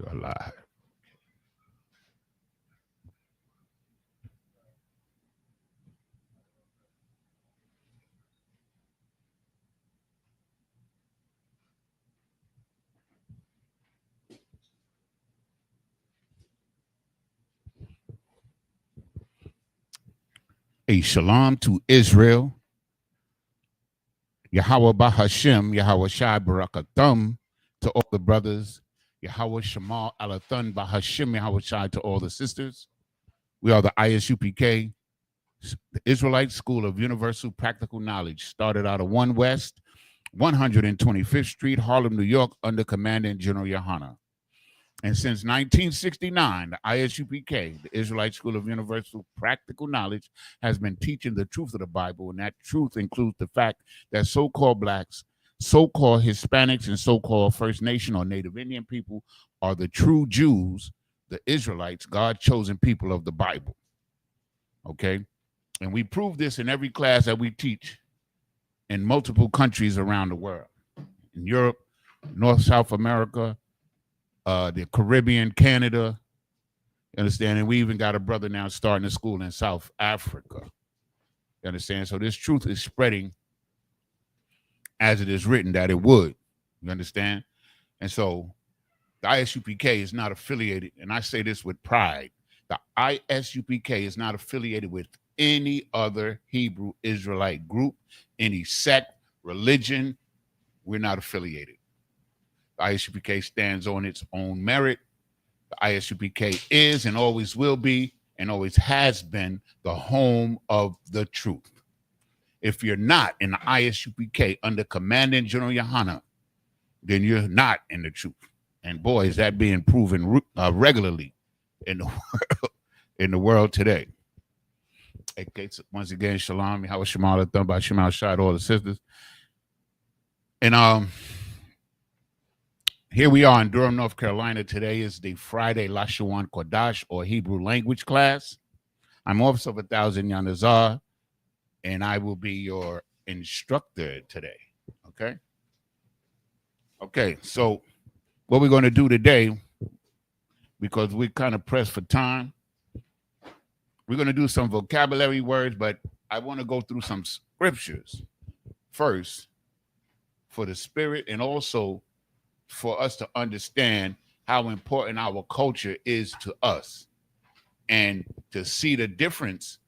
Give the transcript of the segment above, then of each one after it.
You're alive. A shalom to Israel. Yahweh Bahashem, Yahweh Shai Barakathum to all the brothers. Yahweh Shemal Alathun Bahashem, Yahweh Shai to all the sisters. We are the Isupk, the Israelite School of Universal Practical Knowledge, started out of 1 West, 125th Street, Harlem, New York, under Commandant General Yohana. And since 1969, the Isupk, the Israelite School of Universal Practical Knowledge, has been teaching the truth of the Bible, and that truth includes the fact that so-called blacks, so-called Hispanics, and so-called First Nation or Native Indian people are the true Jews, the Israelites, God-chosen people of the Bible. Okay? And we prove this in every class that we teach in multiple countries around the world. In Europe, North, South America, the Caribbean, Canada, you understand? And we even got a brother now starting a school in South Africa. You understand? So this truth is spreading as it is written that it would. You understand? And so the Isupk is not affiliated, and I say this with pride, the Isupk is not affiliated with any other Hebrew Israelite group, any sect, religion. We're not affiliated. The Isupk stands on its own merit. The Isupk is and always will be and always has been the home of the truth. If you're not in the Isupk under Commandant General Yohana, then you're not in the truth. And boy, is that being proven regularly in the world today. Okay, so once again, shalom, Yahweh Shemal Alathun by Shemal Shai, all the sisters. And here we are in Durham, North Carolina. Today is the Friday Lashawan Qadash, or Hebrew language class. I'm Officer of 1,000 Yanazar, and I will be your instructor today. Okay? Okay, so what we're going to do today, because we're kind of pressed for time, we're going to do some vocabulary words, but I want to go through some scriptures first for the spirit and also for us to understand how important our culture is to us and to see the difference,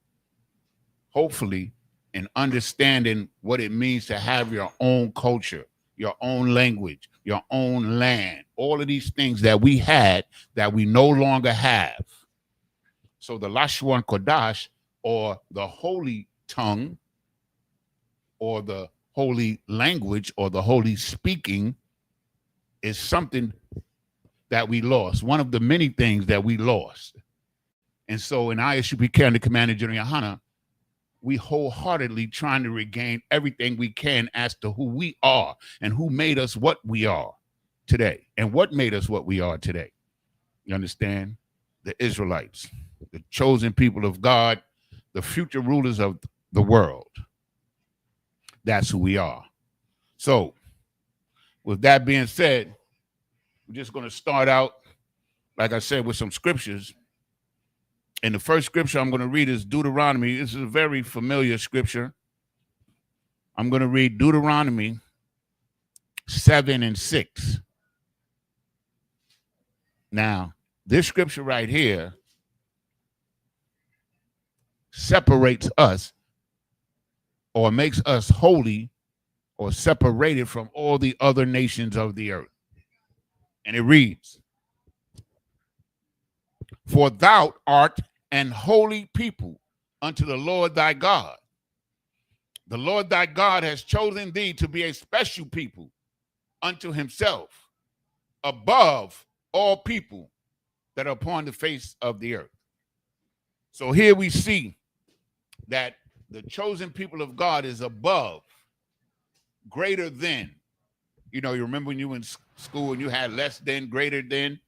hopefully, in understanding what it means to have your own culture, your own language, your own land, all of these things that we had that we no longer have. So the Lashawan Qadash, or the holy tongue, or the holy language, or the holy speaking, is something that we lost, one of the many things that we lost. And so in Isupk under Commander General Yohana, we wholeheartedly trying to regain everything we can as to who we are and who made us what we are today and what made us what we are today. You understand? The Israelites, the chosen people of God, the future rulers of the world. That's who we are. So with that being said, we're just going to start out, like I said, with some scriptures. And the first scripture I'm going to read is Deuteronomy. This is a very familiar scripture. I'm going to read Deuteronomy 7:6. Now, this scripture right here separates us or makes us holy or separated from all the other nations of the earth. And it reads, "For thou art an holy people unto the Lord thy God. The Lord thy God has chosen thee to be a special people unto himself, above all people that are upon the face of the earth." So here we see that the chosen people of God is above, greater than. You know, you remember when you were in school and you had less than, greater than?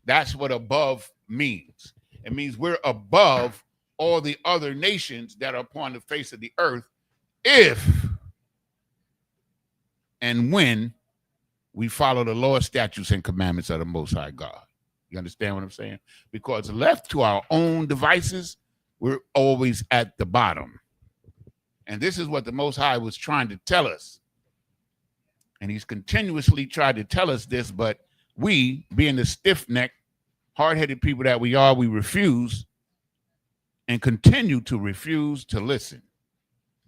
That's what above means. It means we're above all the other nations that are upon the face of the earth if and when we follow the law, statutes, and commandments of the Most High God. You understand what I'm saying? Because left to our own devices, we're always at the bottom. And this is what the Most High was trying to tell us. And he's continuously tried to tell us this, but we, being the stiff-necked, hard-headed people that we are, we refuse and continue to refuse to listen.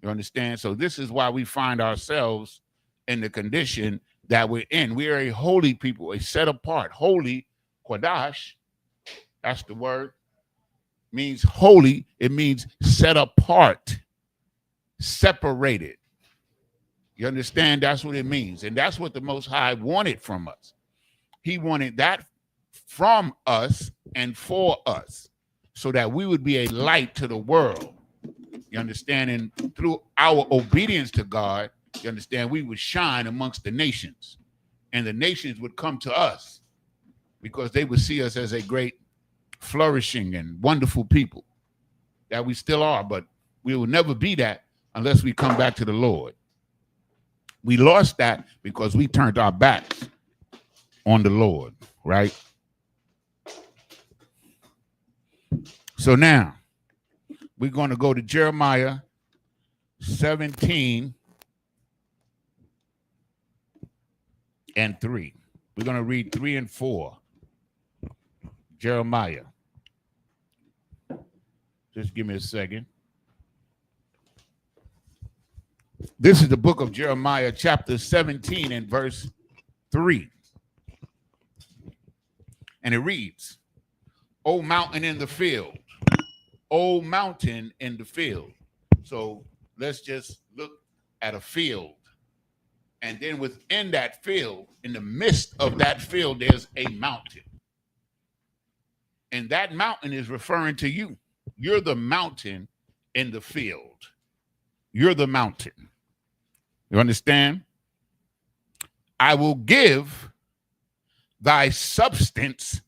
You understand? So this is why we find ourselves in the condition that we're in. We are a holy people, a set apart. Holy, Qadash, that's the word, means holy. It means set apart, separated. You understand? That's what it means. And that's what the Most High wanted from us. He wanted that from us and for us so that we would be a light to the world. You understand? And through our obedience to God, you understand, we would shine amongst the nations. And the nations would come to us because they would see us as a great, flourishing and wonderful people that we still are, but we will never be that unless we come back to the Lord. We lost that because we turned our backs on the Lord, right? So now we're going to go to Jeremiah 17 and 3. We're going to read 3 and 4. Jeremiah. Just give me a second. This is the book of Jeremiah, chapter 17 and verse 3. And it reads, O mountain in the field, O mountain in the field. So let's just look at a field. And then within that field, in the midst of that field, there's a mountain. And that mountain is referring to you. You're the mountain in the field. You're the mountain. You understand? I will give thy substance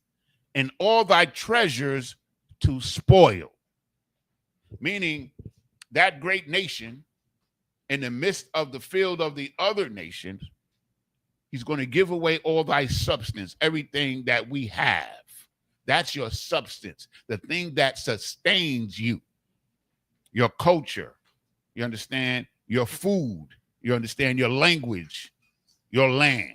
and all thy treasures to spoil. Meaning that great nation in the midst of the field of the other nations, he's going to give away all thy substance, everything that we have. That's your substance, the thing that sustains you, your culture, you understand, your food, you understand, your language, your land.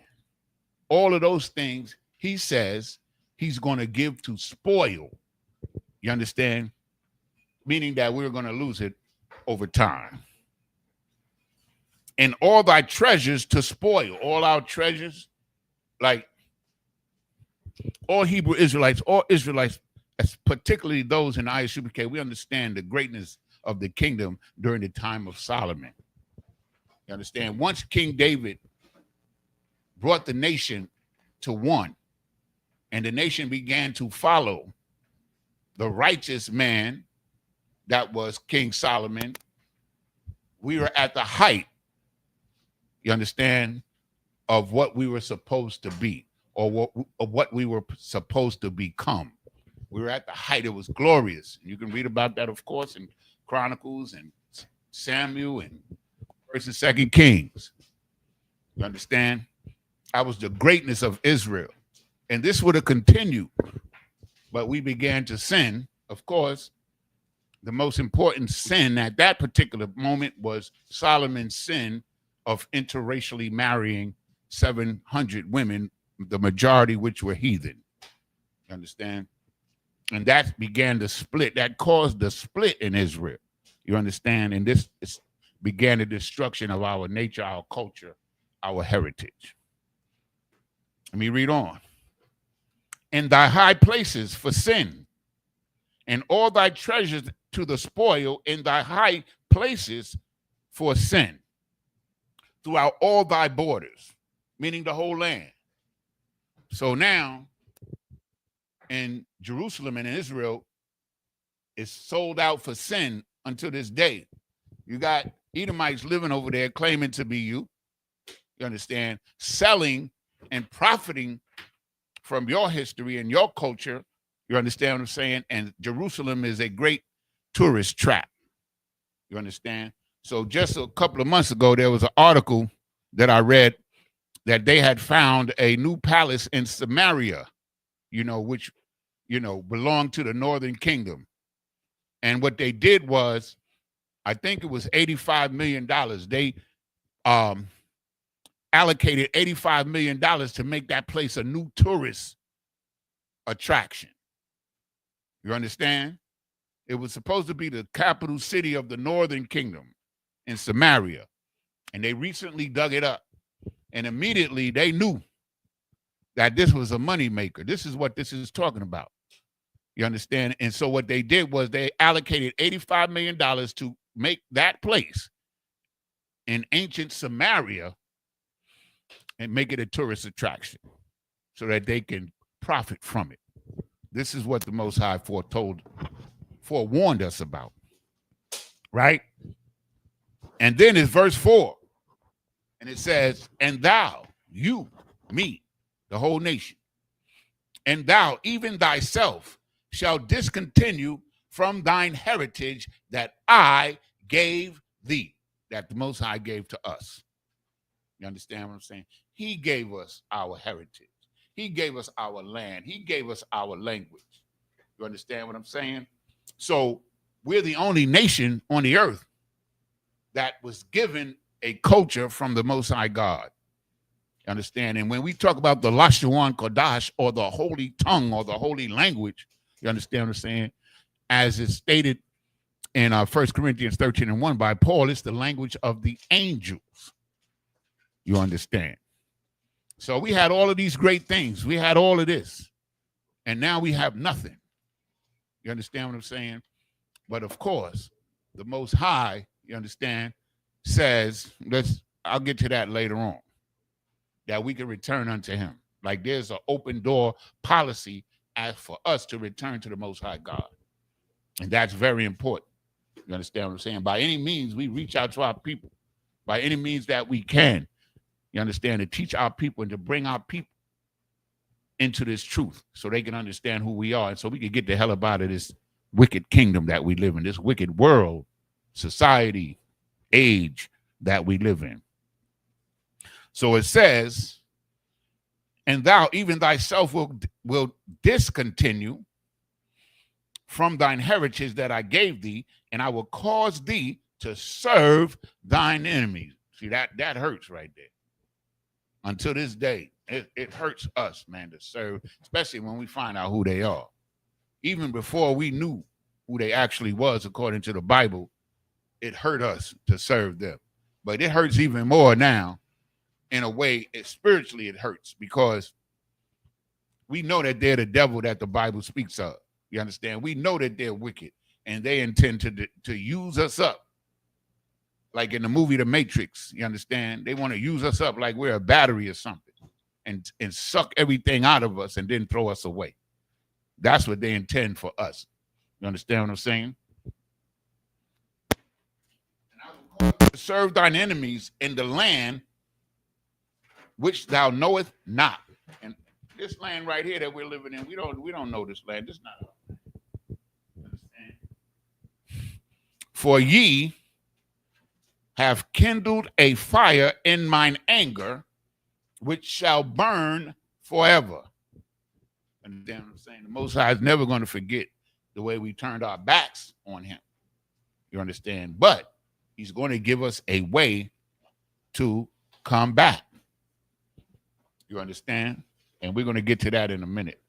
All of those things, he says, he's going to give to spoil. You understand? Meaning that we're going to lose it over time. And all thy treasures to spoil. All our treasures, like all Hebrew Israelites, all Israelites, particularly those in Isupk, we understand the greatness of the kingdom during the time of Solomon. You understand? Once King David brought the nation to one, and the nation began to follow the righteous man that was King Solomon, we were at the height, you understand, of what we were supposed to be, or what we were supposed to become. We were at the height. It was glorious. You can read about that, of course, in Chronicles and Samuel and 1st and 2nd Kings. You understand? That was the greatness of Israel. And this would have continued, but we began to sin. Of course, the most important sin at that particular moment was Solomon's sin of interracially marrying 700 women, the majority which were heathen. You understand? And that began the split. That caused the split in Israel. You understand? And this began the destruction of our nature, our culture, our heritage. Let me read on. In thy high places for sin, and all thy treasures to the spoil in thy high places for sin, throughout all thy borders, meaning the whole land. So now, in Jerusalem and in Israel, it's sold out for sin until this day. You got Edomites living over there claiming to be you. You understand? Selling and profiting from your history and your culture. You understand what I'm saying? And Jerusalem is a great tourist trap. You understand? So just a couple of months ago, there was an article that I read that they had found a new palace in Samaria which, belonged to the Northern Kingdom. And what they did was, I think it was $85 million. They allocated $85 million to make that place a new tourist attraction. You understand? It was supposed to be the capital city of the Northern Kingdom in Samaria. And they recently dug it up. And immediately they knew that this was a moneymaker. This is what this is talking about. You understand? And so what they did was they allocated $85 million to make that place in ancient Samaria and make it a tourist attraction so that they can profit from it. This is what the Most High forewarned us about, right? And then it's verse 4, and it says, and thou, you, me, the whole nation, and thou, even thyself, shall discontinue from thine heritage that I gave thee, that the Most High gave to us. You understand what I'm saying? He gave us our heritage. He gave us our land. He gave us our language. You understand what I'm saying? So we're the only nation on the earth that was given a culture from the Most High God. You understand? And when we talk about the Lashawan Qadash, or the holy tongue, or the holy language, you understand what I'm saying? As is stated in 1 Corinthians 13:1 by Paul, it's the language of the angels. You understand? So we had all of these great things. We had all of this. And now we have nothing. You understand what I'm saying? But of course, the Most High, you understand, says, I'll get to that later on, that we can return unto him. Like there's an open door policy as for us to return to the Most High God. And that's very important. You understand what I'm saying? By any means, we reach out to our people. By any means that we can. You understand? To teach our people and to bring our people into this truth so they can understand who we are. And so we can get the hell up out of this wicked kingdom that we live in, this wicked world, society, age that we live in. So it says, and thou even thyself will discontinue from thine heritage that I gave thee, and I will cause thee to serve thine enemies. See, that hurts right there. Until this day, it hurts us, man, to serve, especially when we find out who they are. Even before we knew who they actually was, according to the Bible, it hurt us to serve them. But it hurts even more now. In a way, spiritually it hurts, because we know that they're the devil that the Bible speaks of. You understand? We know that they're wicked, and they intend to use us up. Like in the movie The Matrix, you understand? They want to use us up like we're a battery or something, and suck everything out of us and then throw us away. That's what they intend for us. You understand what I'm saying? And I will cause you to serve thine enemies in the land which thou knowest not. And this land right here that we're living in, we don't know this land. This is not our land. Understand? For ye have kindled a fire in mine anger, which shall burn forever. Understand what I'm saying? The Most High is never going to forget the way we turned our backs on him. You understand? But he's going to give us a way to come back. You understand? And we're going to get to that in a minute.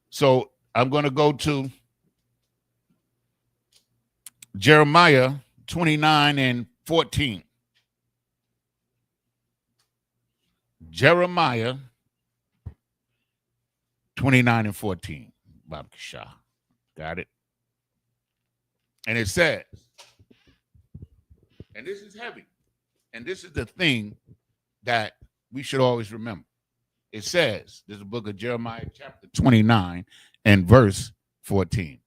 So I'm going to go to Jeremiah 29:14. Jeremiah 29:14. Bob Shah. Got it? And it says, and this is heavy, and this is the thing that we should always remember. It says, there's a book of Jeremiah chapter 29 and verse 14.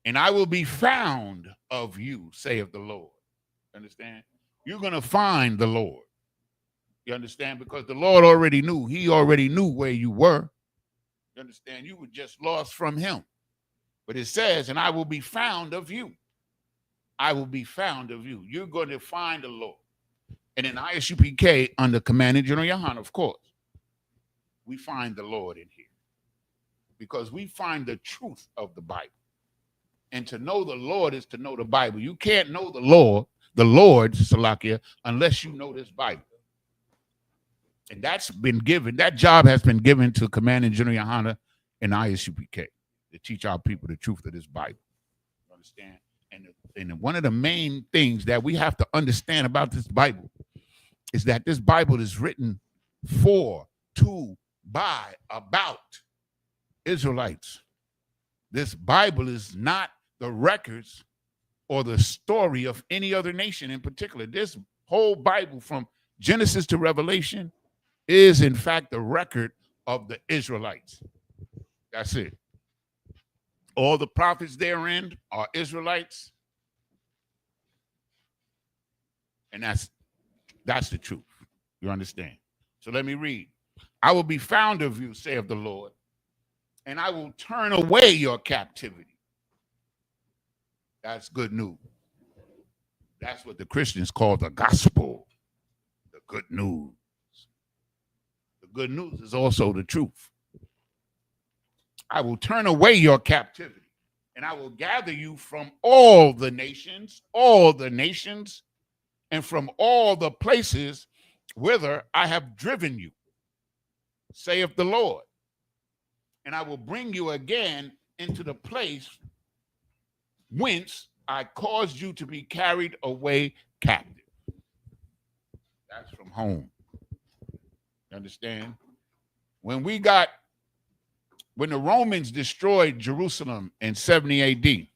And I will be found of you, saith the Lord. Understand? You're going to find the Lord. You understand? Because the Lord already knew. He already knew where you were. You understand? You were just lost from him. But it says, and I will be found of you. I will be found of you. You're going to find the Lord. And in ISUPK, under Commanding General Yohan, of course, we find the Lord in here. because we find the truth of the Bible. And to know the Lord is to know the Bible. You can't know the Lord, Salakia, unless you know this Bible. And that's been given, that job has been given to Commanding General Yohana and Isupk to teach our people the truth of this Bible. You understand? And one of the main things that we have to understand about this Bible is that this Bible is written for, to, by, about Israelites. This Bible is not the records or the story of any other nation in particular. This whole Bible from Genesis to Revelation is in fact the record of the Israelites. That's it. All the prophets therein are Israelites. And that's the truth. You understand? So let me read. I will be found of you, saith the Lord, and I will turn away your captivity. That's good news. That's what the Christians call the gospel, the good news. The good news is also the truth. I will turn away your captivity, and I will gather you from all the nations, and from all the places whither I have driven you, saith the Lord. And I will bring you again into the place whence I caused you to be carried away captive. That's from home. You understand? When the Romans destroyed Jerusalem in 70 AD,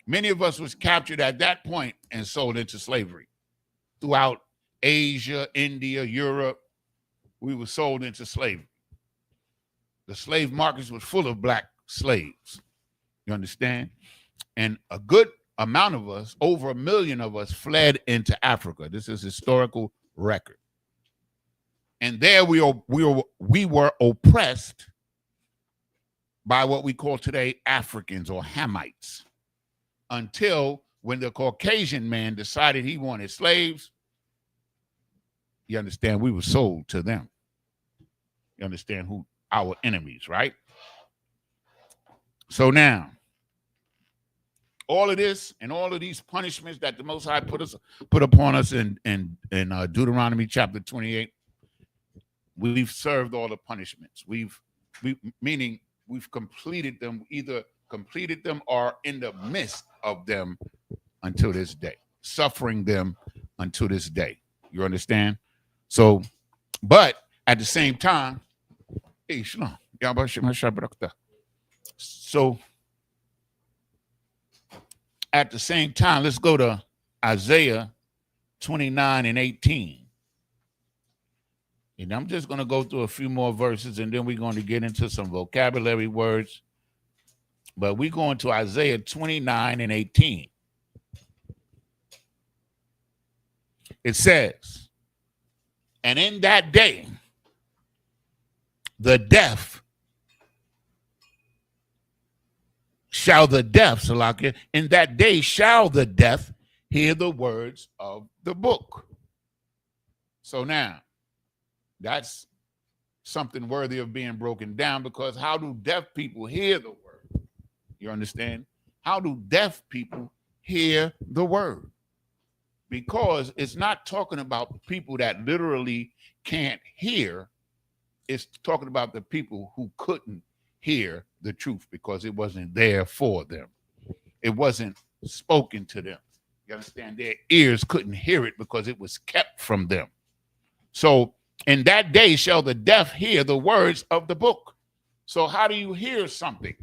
many of us was captured at that point and sold into slavery. Throughout Asia, India, Europe, we were sold into slavery. The slave markets were full of black slaves. You understand? And a good amount of us, over 1 million of us, fled into Africa. This is historical record. And there we were oppressed by what we call today Africans or Hamites, until when the Caucasian man decided he wanted slaves. You understand? We were sold to them. You understand? Who our enemies, right? So now, all of this and all of these punishments that the Most High put upon us in Deuteronomy chapter 28, we've served all the punishments. Meaning we've completed them, either completed them or in the midst of them until this day, suffering them until this day. You understand? So, but at the same time, so at the same time, let's go to Isaiah 29 and 18. And I'm just going to go through a few more verses, and then we're going to get into some vocabulary words. But we're going to Isaiah 29 and 18. It says, and in that day, the deaf Salakia, in that day shall the deaf hear the words of the book. So now, that's something worthy of being broken down, because how do deaf people hear the word? You understand? How do deaf people hear the word? Because it's not talking about people that literally can't hear. It's talking about the people who couldn't hear the truth because it wasn't there for them. It wasn't spoken to them. You understand? Their ears couldn't hear it because it was kept from them. So in that day shall the deaf hear the words of the book. So how do you hear something?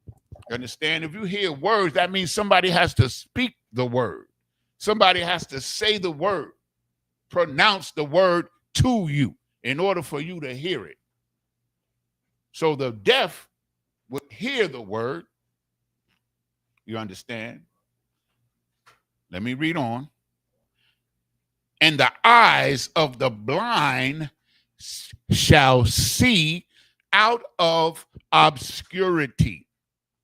You understand? If you hear words, that means somebody has to speak the word. Somebody has to say the word, pronounce the word to you in order for you to hear it. So the deaf would hear the word. You understand? Let me read on. And the eyes of the blind shall see out of obscurity.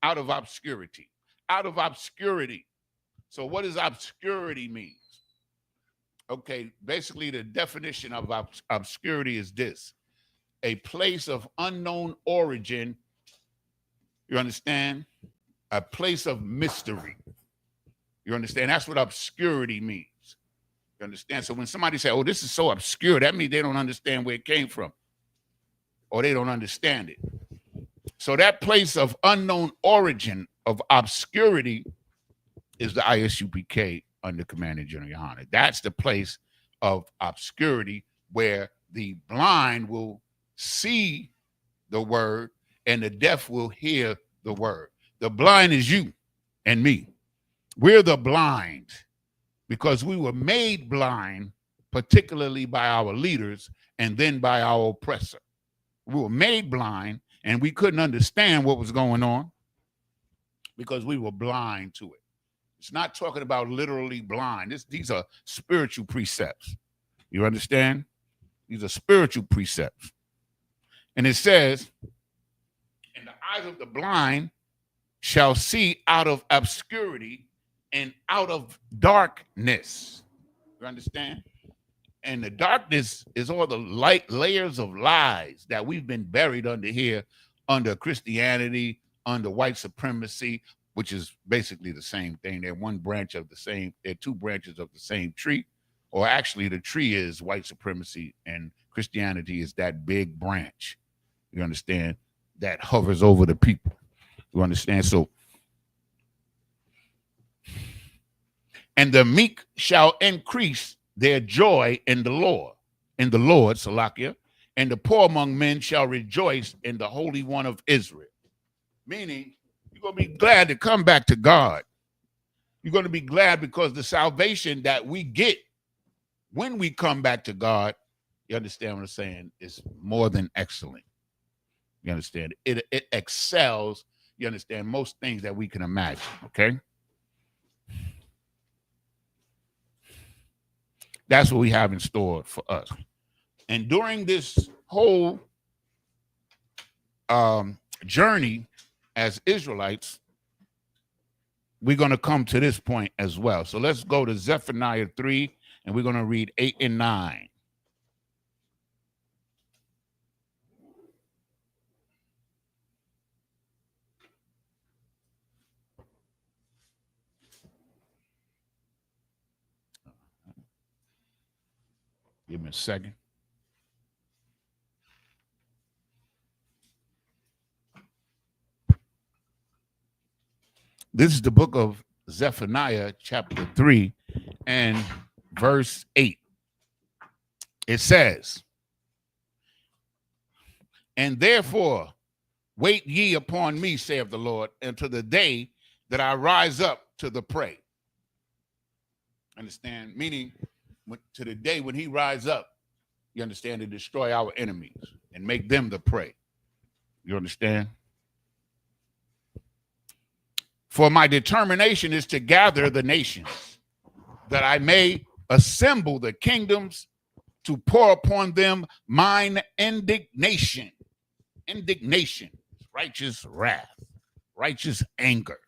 Out of obscurity. Out of obscurity. So what does obscurity mean? Okay, basically the definition of obscurity is this. a place of unknown origin. You understand? A place of mystery. You understand? That's what obscurity means. You understand? So when somebody say, oh, this is so obscure, that means they don't understand where it came from, or they don't understand it. So that place of unknown origin, of obscurity, is the ISUPK under Commanding General Yohana. That's the place of obscurity where the blind will see the word and the deaf will hear the word. The blind is you and me. We're the blind because we were made blind, particularly by our leaders and then by our oppressor. We were made blind and we couldn't understand what was going on because we were blind to it. It's not talking about literally blind. These are spiritual precepts. You understand? These are spiritual precepts. And it says, and the eyes of the blind shall see out of obscurity and out of darkness. You understand? And the darkness is all the light layers of lies that we've been buried under here, under Christianity, under white supremacy, which is basically the same thing. They're one branch of the same, they're two branches of the same tree. Or actually the tree is white supremacy and Christianity is that big branch. You understand? That hovers over the people. You understand? So, and the meek shall increase their joy in the Lord, Salakia, and the poor among men shall rejoice in the Holy One of Israel. Meaning, you're going to be glad to come back to God. You're going to be glad because the salvation that we get when we come back to God, you understand what I'm saying, is more than excellent. You understand? It excels, you understand, most things that we can imagine, okay? That's what we have in store for us. And during this whole journey as Israelites, we're going to come to this point as well. So let's go to Zephaniah 3, and we're going to read 8 and 9. Give me a second. This is the book of Zephaniah, chapter 3, and verse 8. It says, and therefore wait ye upon me, saith the Lord, until the day that I rise up to the prey. Understand? Meaning, to the day when he rise up, you understand, to destroy our enemies and make them the prey. You understand? For my determination is to gather the nations, that I may assemble the kingdoms to pour upon them mine indignation. Indignation, righteous wrath, righteous anger.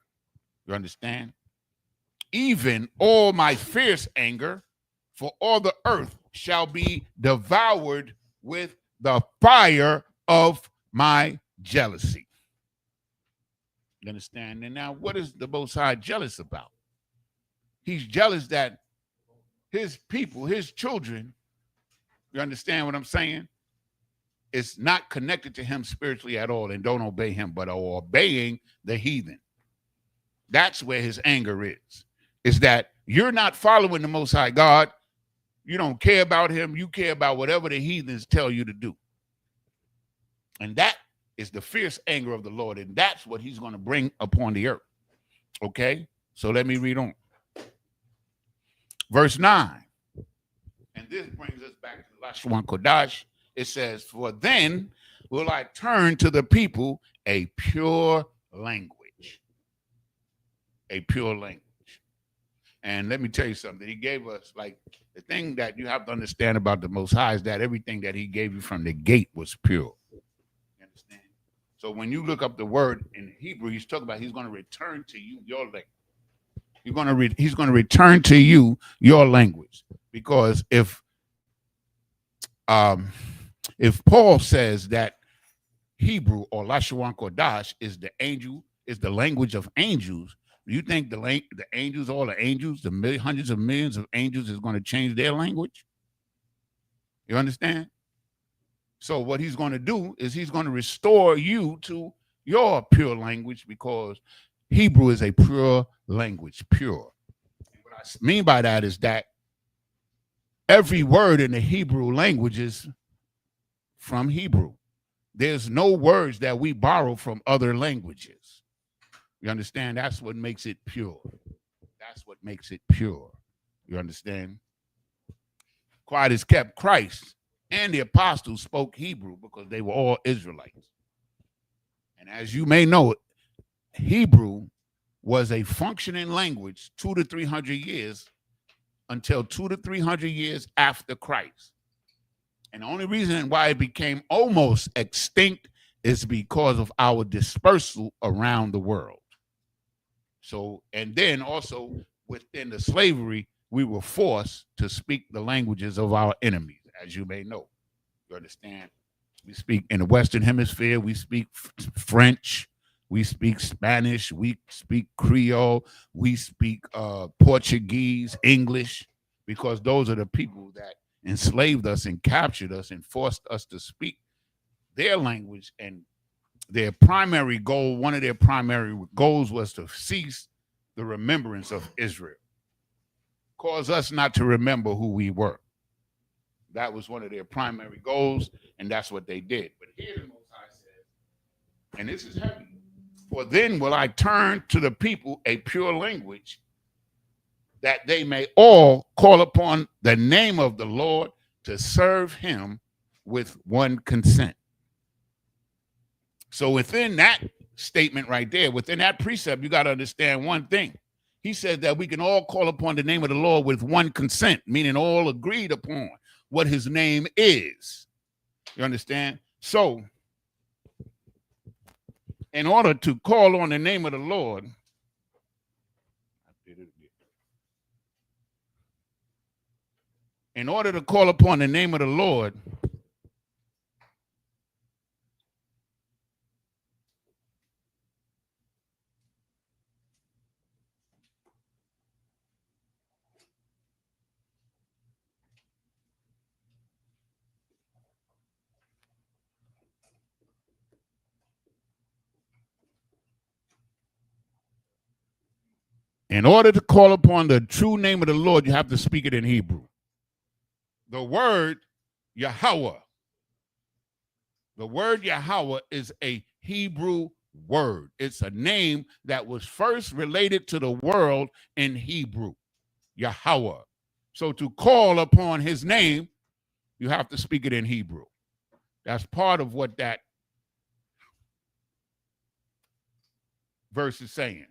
You understand? Even all my fierce anger, for all the earth shall be devoured with the fire of my jealousy. You understand? And now, what is the Most High jealous about? He's jealous that his people, his children, you understand what I'm saying? It's not connected to him spiritually at all and don't obey him, but are obeying the heathen. That's where his anger is. Is that you're not following the Most High God. You don't care about him. You care about whatever the heathens tell you to do. And that is the fierce anger of the Lord. And that's what he's going to bring upon the earth. Okay? So let me read on. Verse 9. And this brings us back to Lashawan Qadash. It says, for then will I turn to the people a pure language. A pure language. And let me tell you something. He gave us, like, the thing that you have to understand about the Most High is that everything that he gave you from the gate was pure. You understand? So when you look up the word in Hebrew, he's talking about he's going to return to you your language. He's going to return to you your language. Because if if Paul says that Hebrew or Lashawan Qadash is the language of angels, do you think the angels, all the angels, the hundreds of millions of angels is going to change their language? You understand? So what he's going to do is he's going to restore you to your pure language, because Hebrew is a pure language, pure. What I mean by that is that every word in the Hebrew language is from Hebrew. There's no words that we borrow from other languages. You understand? That's what makes it pure. That's what makes it pure. You understand? Quiet is kept. Christ and the apostles spoke Hebrew because they were all Israelites. And as you may know, Hebrew was a functioning language 200 to 300 years until 200 to 300 years after Christ. And the only reason why it became almost extinct is because of our dispersal around the world. So, and then also within the slavery, we were forced to speak the languages of our enemies, as you may know. You understand? We speak in the Western Hemisphere, we speak French, we speak Spanish, we speak Creole, we speak Portuguese, English, because those are the people that enslaved us and captured us and forced us to speak their language. And their primary goal, one of their primary goals, was to cease the remembrance of Israel, cause us not to remember who we were. That was one of their primary goals, and that's what they did. But here the Most High says, and this is heavy, for then will I turn to the people a pure language, that they may all call upon the name of the Lord to serve him with one consent. So within that statement right there, within that precept, you got to understand one thing. He said that we can all call upon the name of the Lord with one consent, meaning all agreed upon what his name is. You understand? So in order to call on the name of the Lord, in order to call upon the name of the Lord, in order to call upon the true name of the Lord, you have to speak it in Hebrew. The word Yahweh. The word Yahweh is a Hebrew word. It's a name that was first related to the world in Hebrew. Yahweh. So to call upon his name, you have to speak it in Hebrew. That's part of what that verse is saying.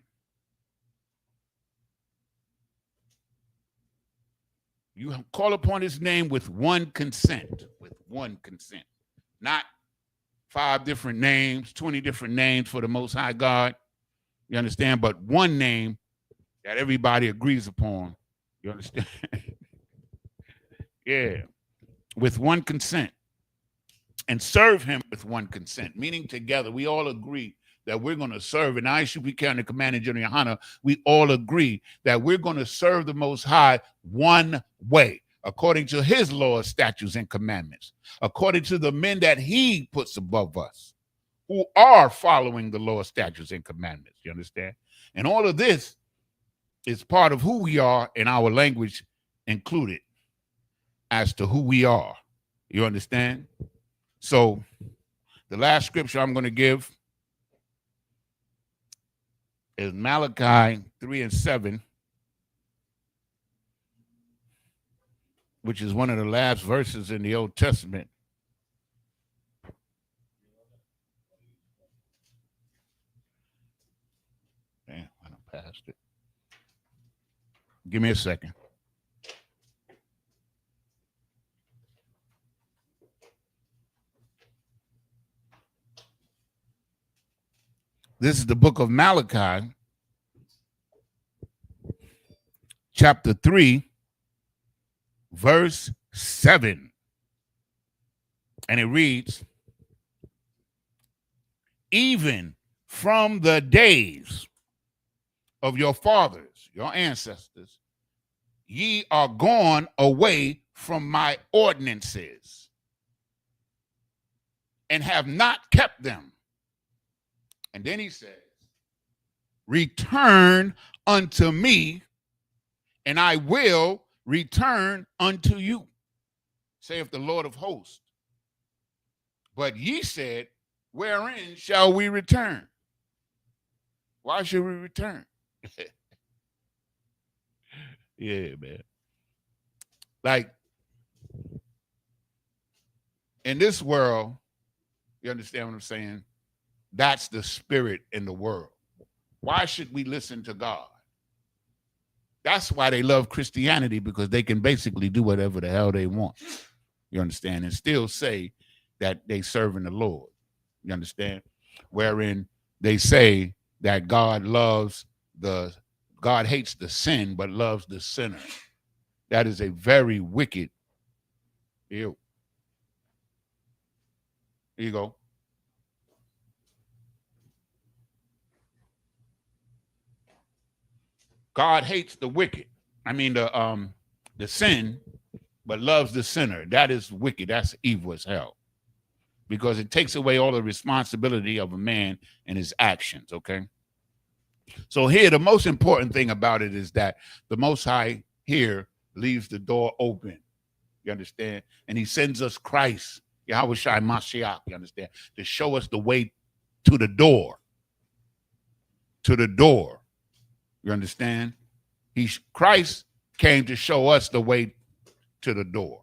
You call upon his name with one consent, not 5 different names, 20 different names for the Most High God. You understand? But one name that everybody agrees upon. You understand? Yeah. With one consent. And serve him with one consent, meaning together we all agree that we're going to serve. And Isupk Durham, the Commander General Yohana, we all agree that we're going to serve the Most High one way, according to his laws, statutes, and commandments, according to the men that he puts above us, who are following the law, statutes, and commandments. You understand? And all of this is part of who we are, and our language included as to who we are. You understand? So the last scripture I'm going to give is Malachi 3:7, which is one of the last verses in the Old Testament. Damn, I done passed it. Give me a second. This is the book of Malachi, chapter 3, verse 7. And it reads, even from the days of your fathers, your ancestors, ye are gone away from my ordinances and have not kept them. And then he says, return unto me, and I will return unto you, saith the Lord of hosts. But ye said, wherein shall we return? Why should we return? Yeah, man. Like, in this world, you understand what I'm saying? That's the spirit in the world. Why should we listen to God? That's why they love Christianity, because they can basically do whatever the hell they want. You understand? And still say that they serving the Lord. You understand? Wherein they say that God hates the sin, but loves the sinner. That is a very wicked. Ew. Here you go. God hates the wicked. I mean the sin, but loves the sinner. That is wicked. That's evil as hell. Because it takes away all the responsibility of a man and his actions, okay? So here, the most important thing about it is that the Most High here leaves the door open. You understand? And he sends us Christ, Yahweh Shai Mashiach, you understand? To show us the way to the door. To the door. You understand? Christ came to show us the way to the door.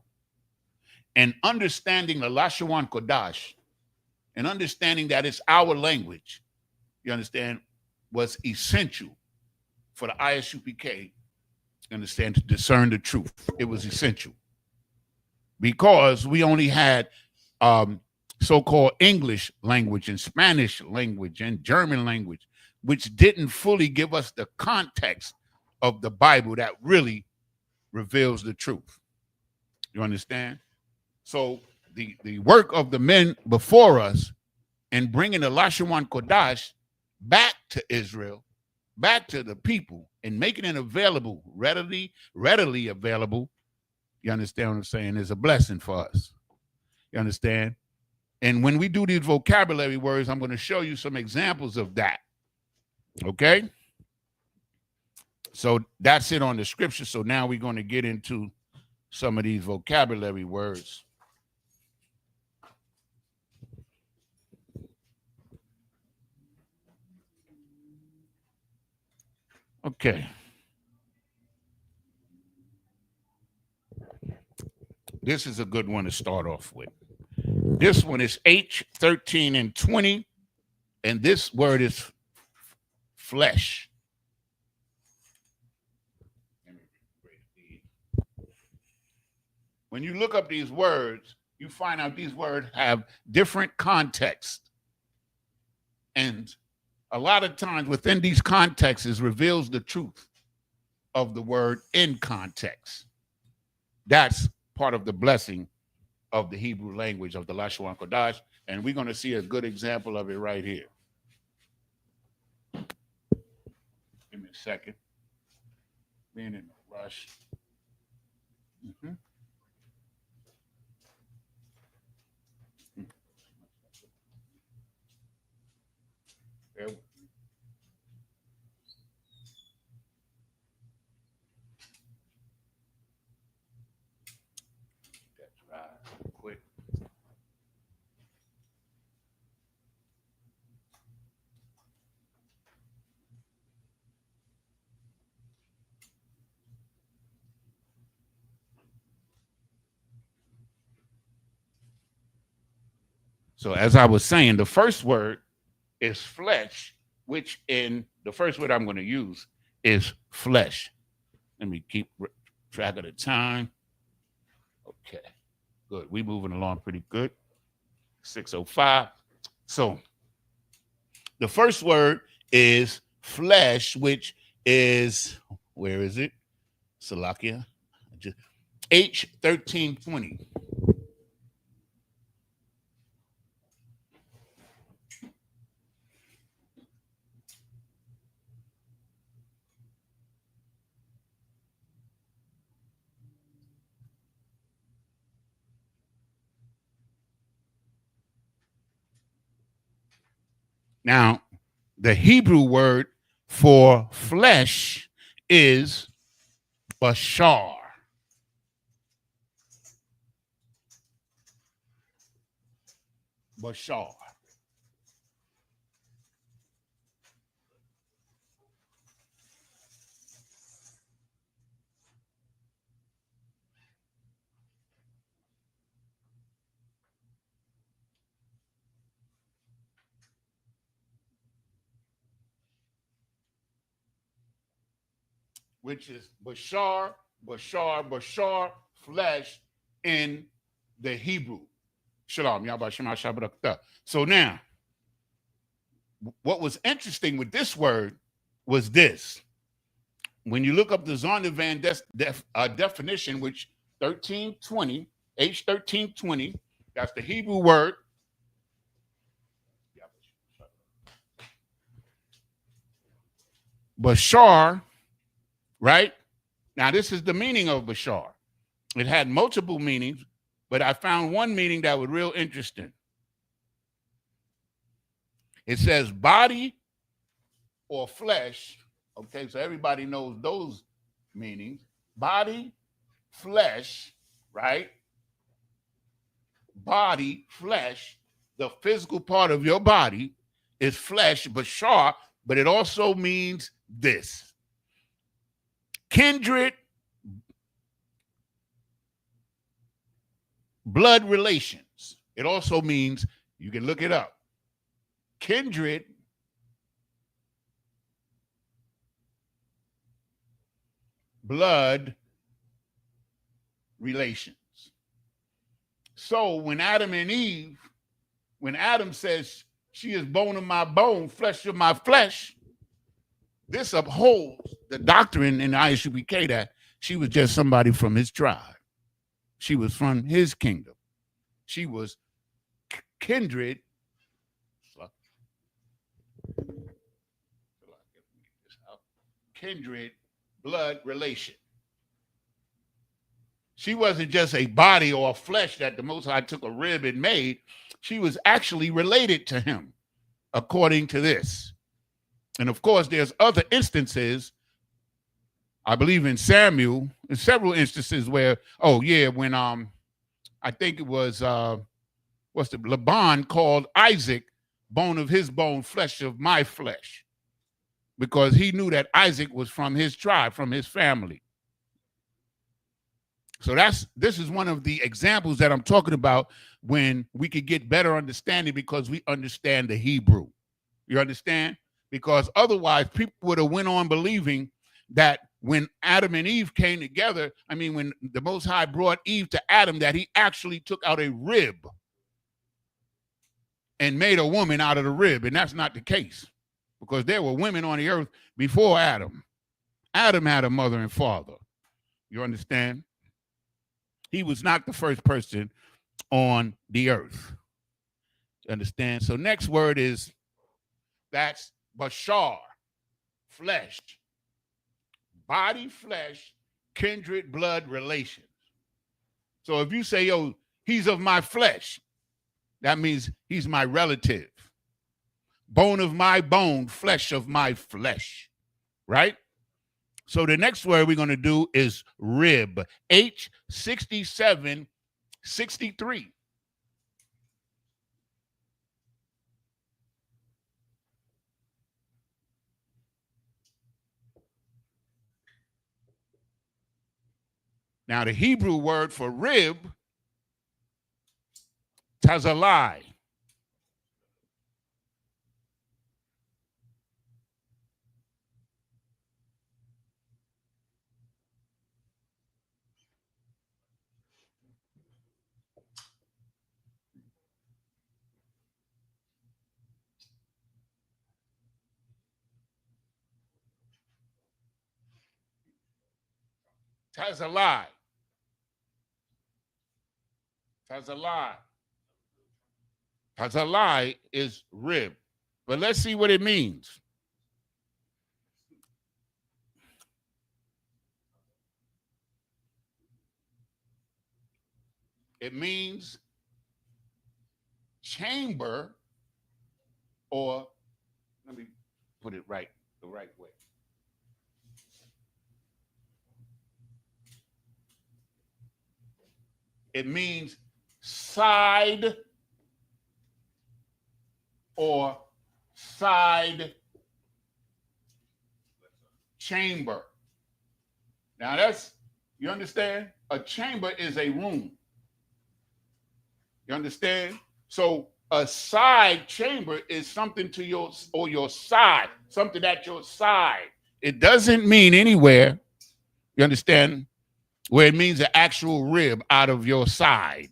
And understanding the Lashawan Qadash and understanding that it's our language, you understand, was essential for the Isupk, you understand, to discern the truth. It was essential because we only had so-called English language and Spanish language and German language, which didn't fully give us the context of the Bible that really reveals the truth. You understand? So the work of the men before us in bringing the Lashawan Qadash back to Israel, back to the people, and making it available, readily available, you understand what I'm saying, is a blessing for us. You understand? And when we do these vocabulary words, I'm going to show you some examples of that. Okay? So that's it on the scripture. So now we're going to get into some of these vocabulary words. Okay. This is a good one to start off with. This one is H13 and 20, and this word is flesh. When you look up these words, you find out these words have different contexts. And a lot of times within these contexts reveals the truth of the word in context. That's part of the blessing of the Hebrew language of the Lashawan Qadash, and we're going to see a good example of it right here. Give me a second. Being in a rush. Mm-hmm. There. That's right. Quick. So as I was saying, the first word is flesh, which in the first word I'm going to use is flesh. Let me keep track of the time. Okay, good. We moving along pretty good. 6:05. So the first word is flesh, which is, where is it? Salakia. H1320. Now, the Hebrew word for flesh is bashar. Bashar. Which is bashar, bashar, bashar, flesh in the Hebrew. Shalom. So now, what was interesting with this word was this. When you look up the Zondervan definition, which 1320, H1320, that's the Hebrew word. Bashar, right? Now, this is the meaning of bashar. It had multiple meanings, but I found one meaning that was real interesting. It says body or flesh. Okay, so everybody knows those meanings. Body, flesh, right? Body, flesh, the physical part of your body is flesh, bashar, but it also means this. Kindred, blood relations. It also means, you can look it up, kindred, blood relations. So when Adam and Eve, when Adam says, she is bone of my bone, flesh of my flesh, this upholds the doctrine in the Isupk that she was just somebody from his tribe. She was from his kingdom. She was kindred, kindred blood relation. She wasn't just a body or a flesh that the Most High took a rib and made. She was actually related to him, according to this. And of course, there's other instances, I believe in Samuel, in several instances where, when I think it was Laban called Isaac bone of his bone, flesh of my flesh, because he knew that Isaac was from his tribe, from his family. So this is one of the examples that I'm talking about when we could get better understanding because we understand the Hebrew. You understand? Because otherwise people would have went on believing that when Adam and Eve came together, when the Most High brought Eve to Adam, that he actually took out a rib and made a woman out of the rib. And that's not the case, because there were women on the earth before Adam. Adam had a mother and father. You understand? He was not the first person on the earth. You understand? So next word is, that's bashar, flesh. Body, flesh, kindred, blood relations. So if you say, he's of my flesh, that means he's my relative. Bone of my bone, flesh of my flesh, right? So the next word we're going to do is rib, H6763. Now, the Hebrew word for rib, tazalai. Tazalai. Tazalai. Tazalai is rib. But let's see what it means. It means chamber or Let me put it right the right way. It means side or side chamber. Now that's, you understand? A chamber is a room. You understand? So a side chamber is something to your, or your side, something at your side. It doesn't mean anywhere, you understand, where it means an actual rib out of your side.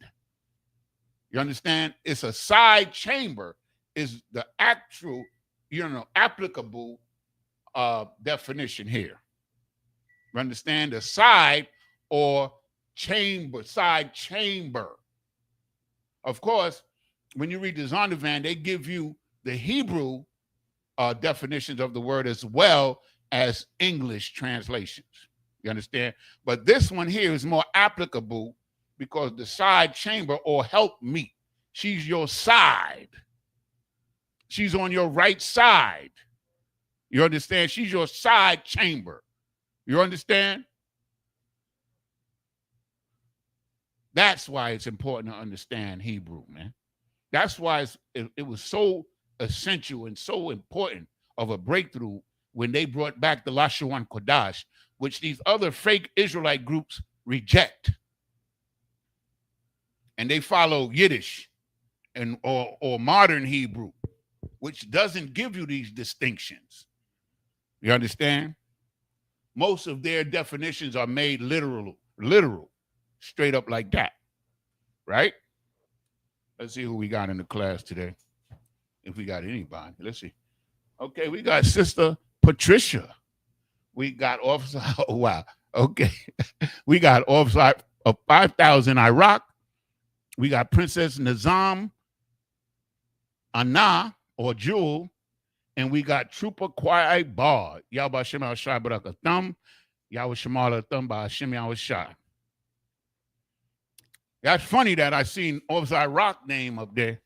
You understand? It's a side chamber is the actual, applicable definition here. You understand? The side or chamber, side chamber. Of course, when you read the Zondervan, they give you the Hebrew definitions of the word as well as English translations. You understand? But this one here is more applicable because the side chamber or help meet, she's your side. She's on your right side. You understand? She's your side chamber. You understand? That's why it's important to understand Hebrew, man. That's why it was so essential and so important of a breakthrough when they brought back the Lashawan Qadash, which these other fake Israelite groups reject. And they follow Yiddish and or modern Hebrew, which doesn't give you these distinctions. You understand? Most of their definitions are made literal, straight up like that, right? Let's see who we got in the class today. If we got anybody, let's see. Okay, we got Sister Patricia. We got Officer, oh wow, okay. We got Officer of 5,000 Iraq. We got Princess Nizam, Anna, or Jewel, and we got Trooper Kwai Bar. Yahba Shem al Shai Barakatham, Yahweh Shemal Atham by Hashem Yahweh Shai. That's funny that I seen Officer Iraq name up there.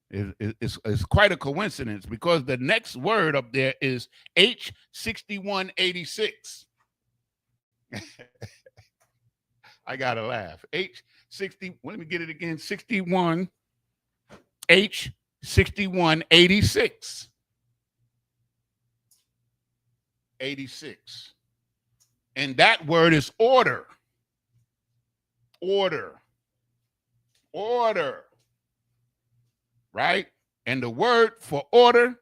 It's quite a coincidence because the next word up there is H6186. I gotta laugh. H60, let me get it again. 61, H6186. 86. And that word is order. Order. Order. Right? And the word for order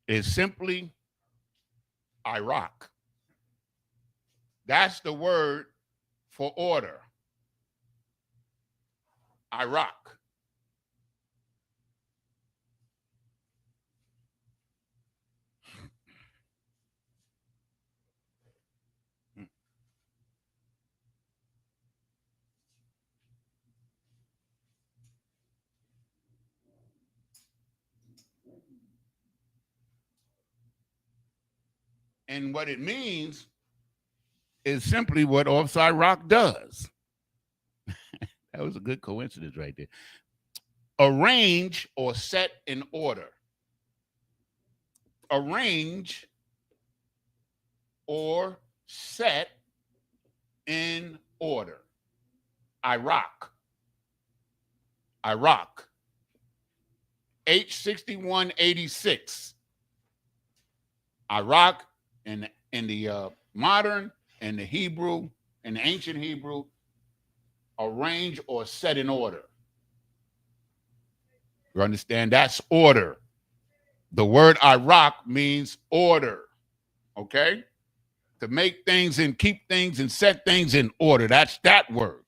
is simply Iraq. That's the word for order. Iraq. And what it means is simply what Officer Iraq does. That was a good coincidence right there. Arrange or set in order. Arrange or set in order. Iraq. Iraq. H6186. Iraq in the modern and the Hebrew and the ancient Hebrew, arrange or set in order. You understand? That's order. The word Iraq means order. Okay? To make things and keep things and set things in order. That's that word.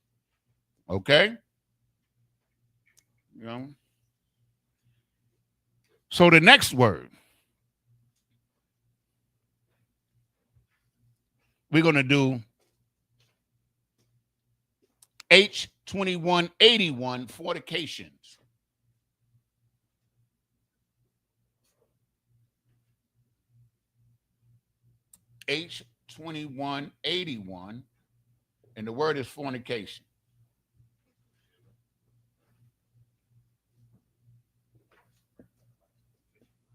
Okay? You know? So the next word, we're going to do H2181, fornications. H2181, and the word is fornication.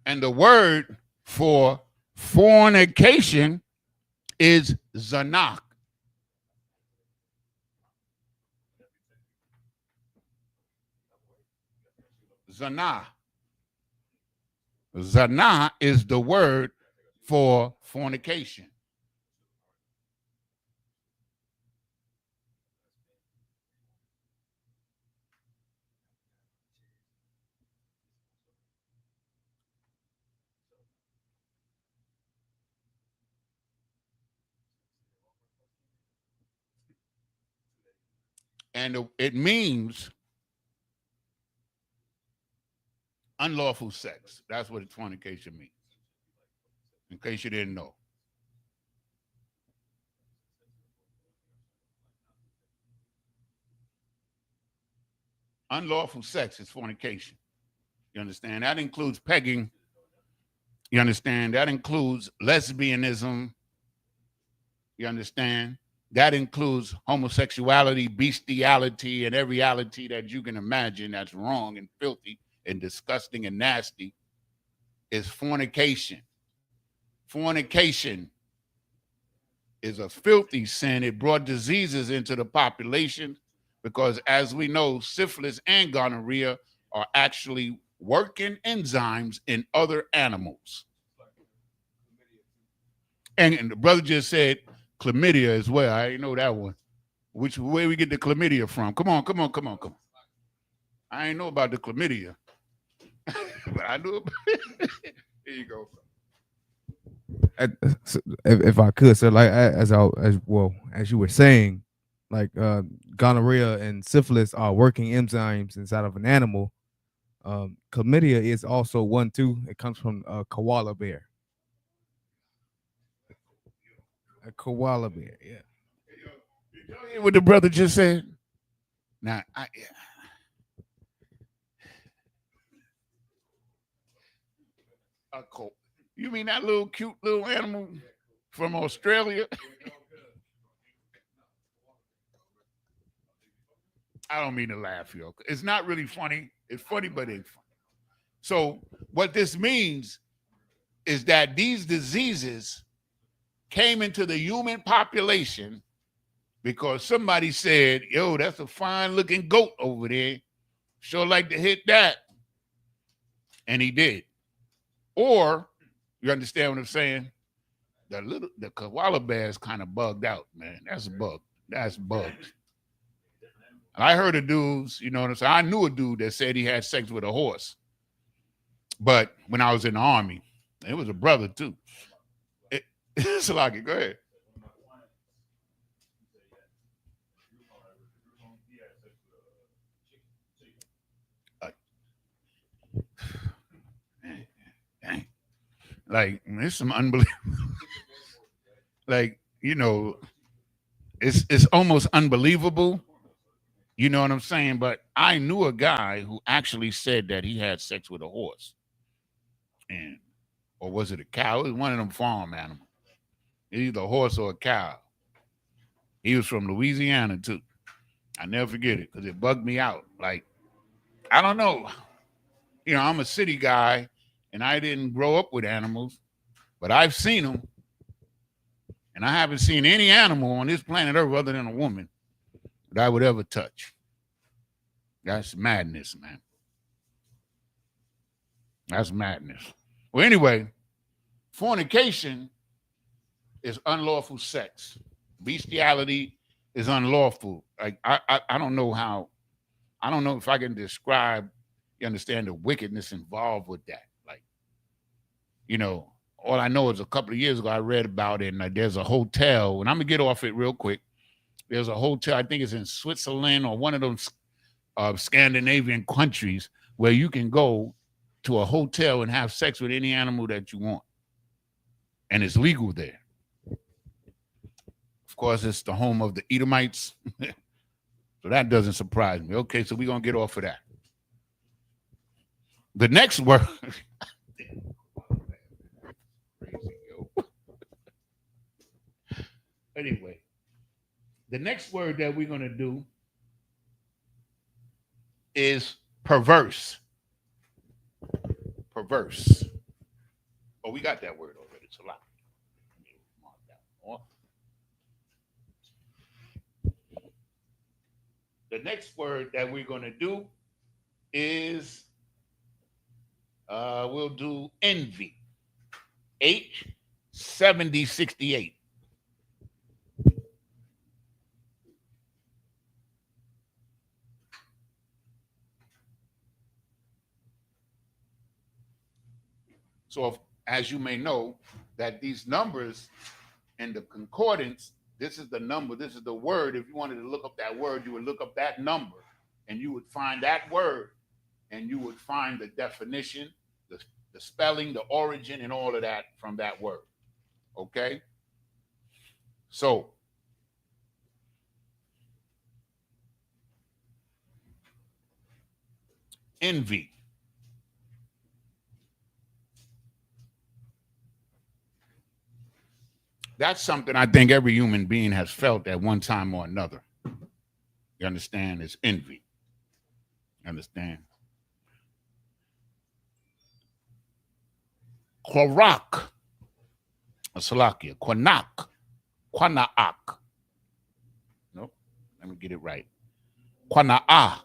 And the word for fornication is zanach. Zanah. Zanah is the word for fornication. And it means unlawful sex. That's what fornication means, in case you didn't know. Unlawful sex is fornication. You understand? That includes pegging. You understand? That includes lesbianism. You understand? That includes homosexuality, bestiality, and every reality that you can imagine that's wrong and filthy and disgusting and nasty is fornication. Fornication is a filthy sin. It brought diseases into the population because, as we know, syphilis and gonorrhea are actually working enzymes in other animals. And the brother just said chlamydia as well. I didn't know that one. Where we get the chlamydia from? Come on. I ain't know about the chlamydia, but I knew. Here you go. If I could, so like as you were saying, like gonorrhea and syphilis are working enzymes inside of an animal. Chlamydia is also one too. It comes from a koala bear. A koala bear, yeah. Did y'all hear what the brother just said? Now, you mean that little cute little animal from Australia? I don't mean to laugh, yo. It's not really funny. It's funny, but it's funny. So what this means is that these diseases came into the human population because somebody said, yo, that's a fine looking goat over there. Sure like to hit that. And he did. Or, you understand what I'm saying? The koala bear is kind of bugged out, man. That's a bug. That's bugged. And I heard of dudes, you know what I'm saying? I knew a dude that said he had sex with a horse. But when I was in the army, it was a brother too. It's like, go ahead. Like, it's some unbelievable. Like, it's almost unbelievable. You know what I'm saying? But I knew a guy who actually said that he had sex with a horse. And or was it a cow? It was one of them farm animals. Either a horse or a cow. He was from Louisiana too. I never forget it because it bugged me out. Like, I don't know. I'm a city guy and I didn't grow up with animals, but I've seen them. And I haven't seen any animal on this planet Earth other than a woman that I would ever touch. That's madness, man. That's madness. Well, anyway, fornication is unlawful sex. Bestiality is unlawful. Like I don't know how. I don't know if I can describe. You understand the wickedness involved with that. Like, all I know is a couple of years ago I read about it, and there's a hotel, and I'm gonna get off it real quick. There's a hotel, I think it's in Switzerland or one of those Scandinavian countries where you can go to a hotel and have sex with any animal that you want, and it's legal there. Of course, it's the home of the Edomites, so that doesn't surprise me. Okay, so we're gonna get off of that. The next word. Anyway, the next word that we're going to do is perverse. Perverse. Oh, we got that word already. It's a lot. Mark that off. The next word that we're going to do is we'll do envy. H7068. So, as you may know, that these numbers in the concordance, this is the number, this is the word. If you wanted to look up that word, you would look up that number and you would find that word and you would find the definition, the spelling, the origin, and all of that from that word. Okay? So, envy. That's something I think every human being has felt at one time or another. You understand? It's envy. You understand? Kwarak. Salakia. Kwanak. Kwanaak. Nope. Let me get it right. Kwana'a.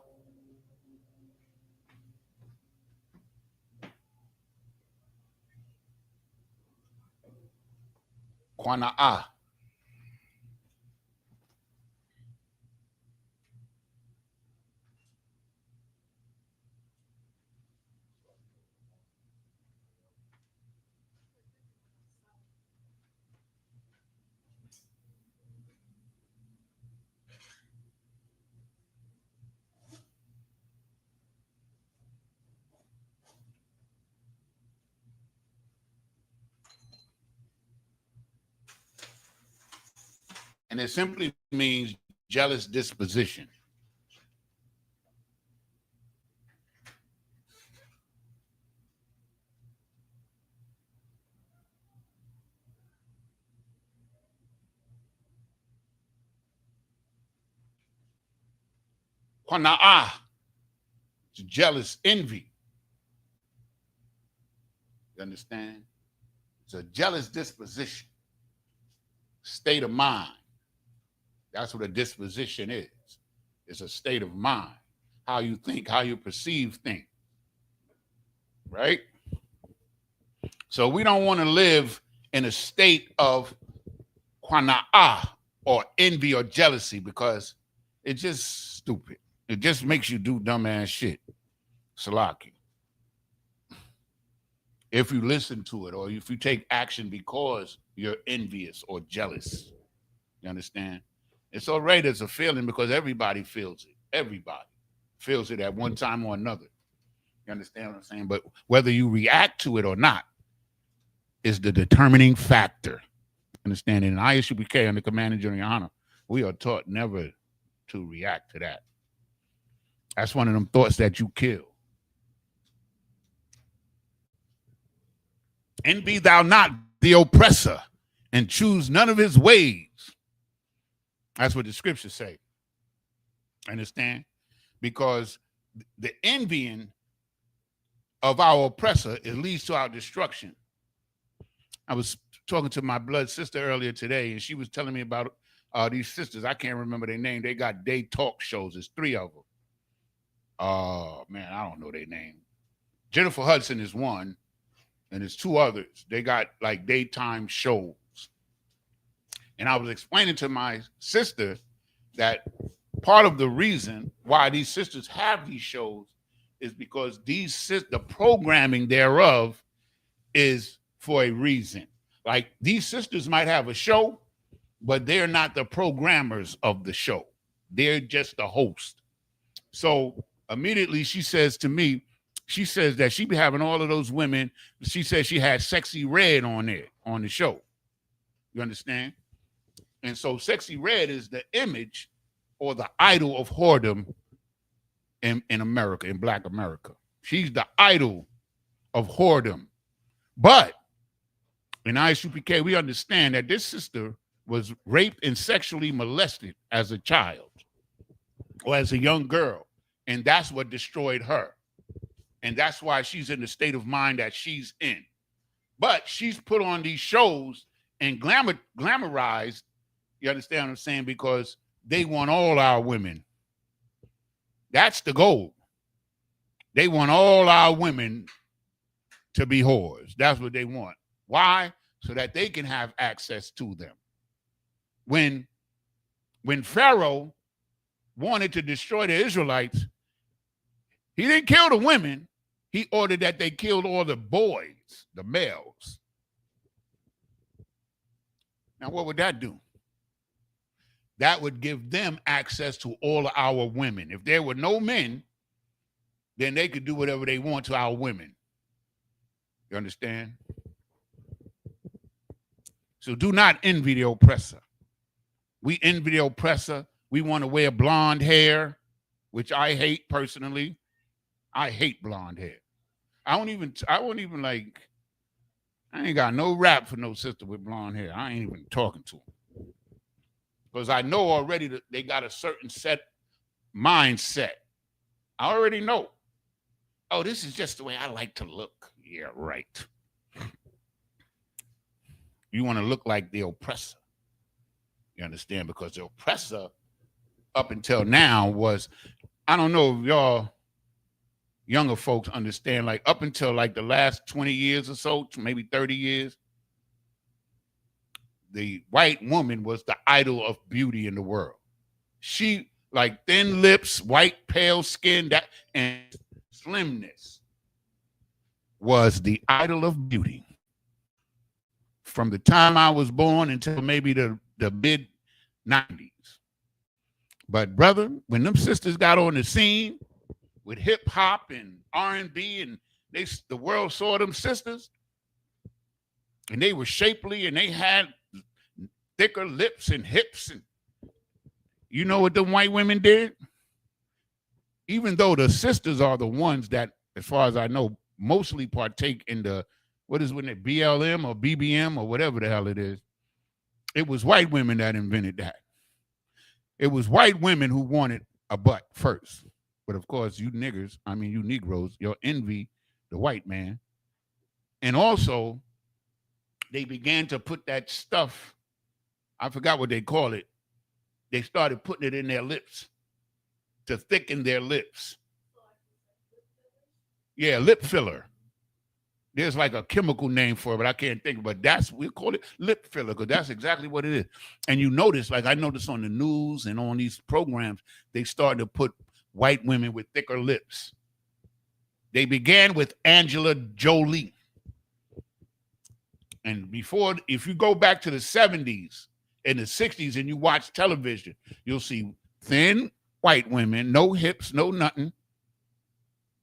Kwana'a. And it simply means jealous disposition. Qana'ah, it's jealous envy. You understand? It's a jealous disposition, state of mind. That's what a disposition is. It's a state of mind, how you think, how you perceive things, right? So we don't want to live in a state of qana'ah or envy or jealousy because it's just stupid. It just makes you do dumbass shit. Salaki. If you listen to it or if you take action because you're envious or jealous. You understand? It's all right as a feeling because everybody feels it. Everybody feels it at one time or another. You understand what I'm saying? But whether you react to it or not is the determining factor. Understand? In Isupk under Command and General Honor, we are taught never to react to that. That's one of them thoughts that you kill. And be thou not the oppressor, and choose none of his ways. That's what the scriptures say. Understand? Because the envying of our oppressor, it leads to our destruction. I was talking to my blood sister earlier today, and she was telling me about these sisters. I can't remember their name. They got day talk shows. There's 3 of them. Oh, man, I don't know their name. Jennifer Hudson is one, and there's 2 others. They got like daytime shows. And I was explaining to my sister that part of the reason why these sisters have these shows is because the programming thereof is for a reason. Like these sisters might have a show, but they're not the programmers of the show. They're just the host. So immediately she says to me, she says that she be having all of those women. She says she had Sexy Red on there on the show. You understand? And so Sexy Red is the image or the idol of whoredom in America, in Black America. She's the idol of whoredom. But in Isupk, we understand that this sister was raped and sexually molested as a child or as a young girl. And that's what destroyed her. And that's why she's in the state of mind that she's in. But she's put on these shows and glamorized, you understand what I'm saying? Because they want all our women. That's the goal. They want all our women to be whores. That's what they want. Why? So that they can have access to them. When Pharaoh wanted to destroy the Israelites, he didn't kill the women. He ordered that they killed all the boys, the males. Now, what would that do? That would give them access to all of our women. If there were no men, then they could do whatever they want to our women. You understand? So do not envy the oppressor. We envy the oppressor. We want to wear blonde hair, which I hate personally. I hate blonde hair. I won't even like, I ain't got no rap for no sister with blonde hair. I ain't even talking to them. Because I know already that they got a certain mindset. I already know. Oh, this is just the way I like to look. Yeah, right. You want to look like the oppressor. You understand? Because the oppressor up until now was, I don't know if y'all younger folks understand, like up until like the last 20 years or so, maybe 30 years, the white woman was the idol of beauty in the world. She, like thin lips, white, pale skin, that and slimness was the idol of beauty. From the time I was born until maybe the mid 90s. But brother, when them sisters got on the scene with hip hop and R&B, and the world saw them sisters, and they were shapely and they had thicker lips and hips, and you know what the white women did? Even though the sisters are the ones that, as far as I know, mostly partake in the, what is it, BLM or BBM or whatever the hell it is. It was white women that invented that. It was white women who wanted a butt first. But of course, you Negroes, you'll envy the white man. And also, they began to put that stuff, I forgot what they call it. They started putting it in their lips to thicken their lips. Yeah, lip filler. There's like a chemical name for it, but I can't think of it. But we call it lip filler, because that's exactly what it is. And you notice, like I noticed on the news and on these programs, they started to put white women with thicker lips. They began with Angela Jolie. And before, if you go back to the 70s and the 60s and you watch television, you'll see thin white women, no hips, no nothing,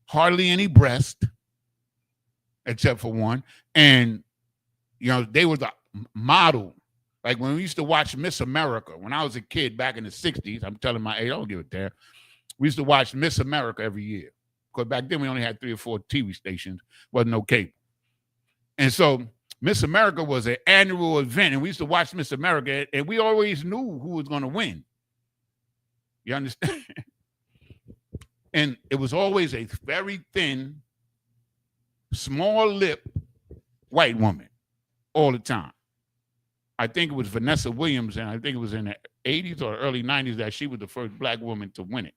hardly any breast, except for one. And, you know, they were the model. Like when we used to watch Miss America, when I was a kid back in the 60s, I'm telling my age, I don't give a damn. We used to watch Miss America every year. Because back then we only had 3 or 4 TV stations, wasn't no cable. And so Miss America was an annual event, and we used to watch Miss America, and we always knew who was going to win. You understand? And it was always a very thin, small lip white woman all the time. I think it was Vanessa Williams, and I think it was in the 80s or early 90s that she was the first black woman to win it.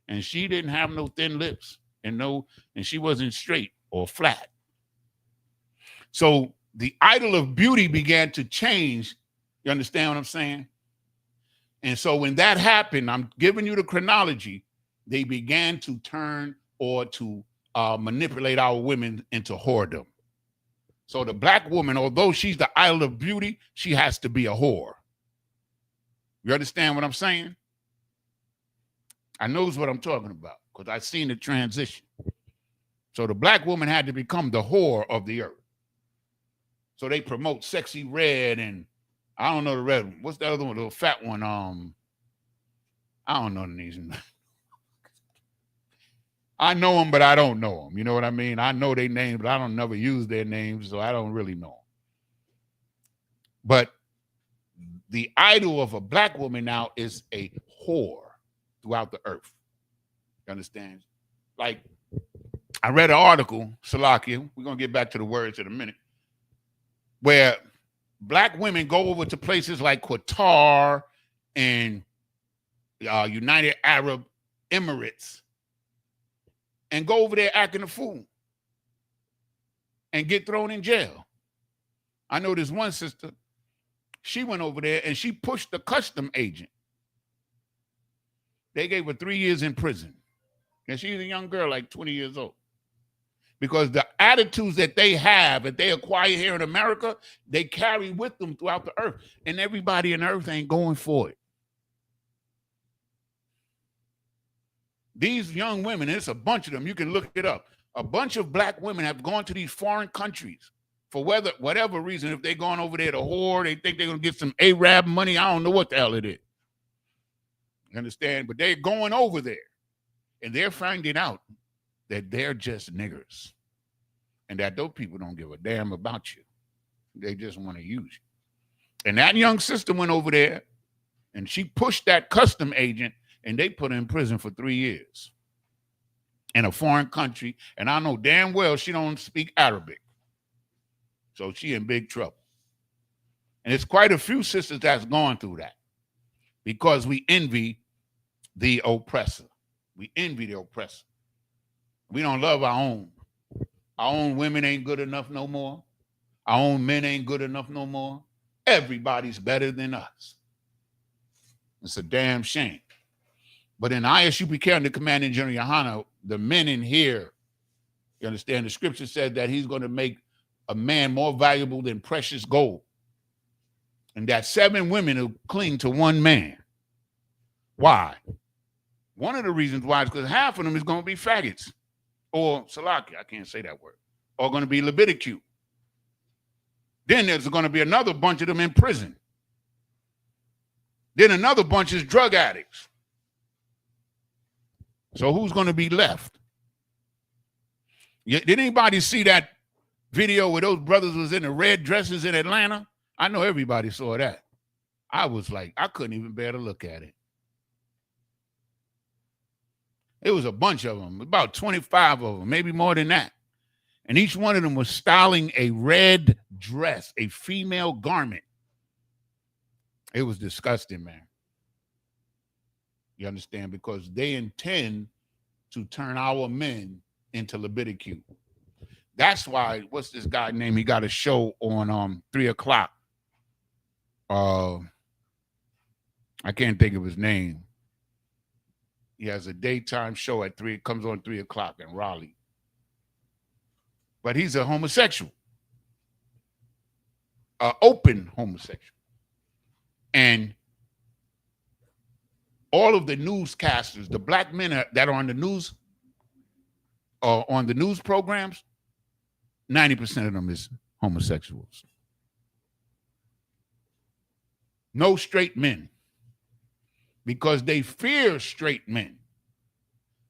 And she didn't have no thin lips and she wasn't straight or flat. So the idol of beauty began to change. You understand what I'm saying? And so when that happened, I'm giving you the chronology, they began to turn or to manipulate our women into whoredom. So the black woman, although she's the idol of beauty, she has to be a whore. You understand what I'm saying? I knows what I'm talking about because I've seen the transition. So the black woman had to become the whore of the earth. So they promote Sexy Red and I don't know the red one. What's the other one? The fat one. I don't know the names. I know them, but I don't know them. You know what I mean? I know their names, but I don't never use their names, so I don't really know them. But the idol of a black woman now is a whore throughout the earth. You understand? Like, I read an article, Salakia, we're going to get back to the words in a minute. where black women go over to places like Qatar and United Arab Emirates and go over there acting a fool and get thrown in jail. I know this one sister, she went over there and she pushed the custom agent. They gave her 3 years in prison. And she's a young girl, like 20 years old. Because the attitudes that they have, that they acquire here in America, they carry with them throughout the earth. And everybody in the earth ain't going for it. These young women, it's a bunch of them, you can look it up. A bunch of black women have gone to these foreign countries for whatever reason. If they're going over there to whore, they think they're going to get some Arab money. I don't know what the hell it is. You understand? But they're going over there and they're finding out that they're just niggers and that those people don't give a damn about you. They just want to use you. And that young sister went over there and she pushed that custom agent and they put her in prison for 3 years in a foreign country. And I know damn well she don't speak Arabic. So she in big trouble. And it's quite a few sisters that's gone through that because we envy the oppressor. We envy the oppressor. We don't love our own. Our own women ain't good enough no more. Our own men ain't good enough no more. Everybody's better than us. It's a damn shame. But in ISUPK under Commanding General Yohana, the men in here, you understand, the scripture said that he's going to make a man more valuable than precious gold. And that 7 women will cling to one man. Why? One of the reasons why is because half of them is going to be faggots. Or Salaki, I can't say that word. Or going to be Leviticute. Then there's going to be another bunch of them in prison. Then another bunch is drug addicts. So who's going to be left? Did anybody see that video where those brothers was in the red dresses in Atlanta? I know everybody saw that. I was like, I couldn't even bear to look at it. It was a bunch of them, about 25 of them, maybe more than that. And each one of them was styling a red dress, a female garment. It was disgusting, man. You understand? Because they intend to turn our men into Leviticute. That's why, what's this guy's name? He got a show on 3 o'clock. I can't think of his name. He has a daytime show at 3. It comes on 3 o'clock in Raleigh. But he's a homosexual. Open homosexual. And all of the newscasters, the black men that are on the news, on the news programs, 90% of them is homosexuals. No straight men. Because they fear straight men.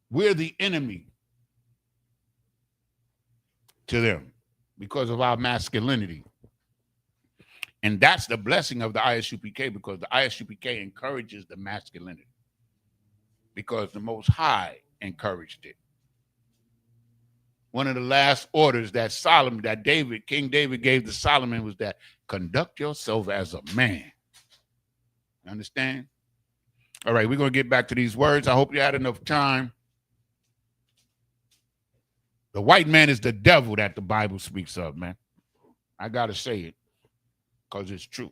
We're the enemy to them because of our masculinity. And that's the blessing of the ISUPK, because the ISUPK encourages the masculinity. Because the Most High encouraged it. One of the last orders that King David gave to Solomon was that conduct yourself as a man. You understand? All right, we're going to get back to these words. I hope you had enough time. The white man is the devil that the Bible speaks of, man. I got to say it because it's true.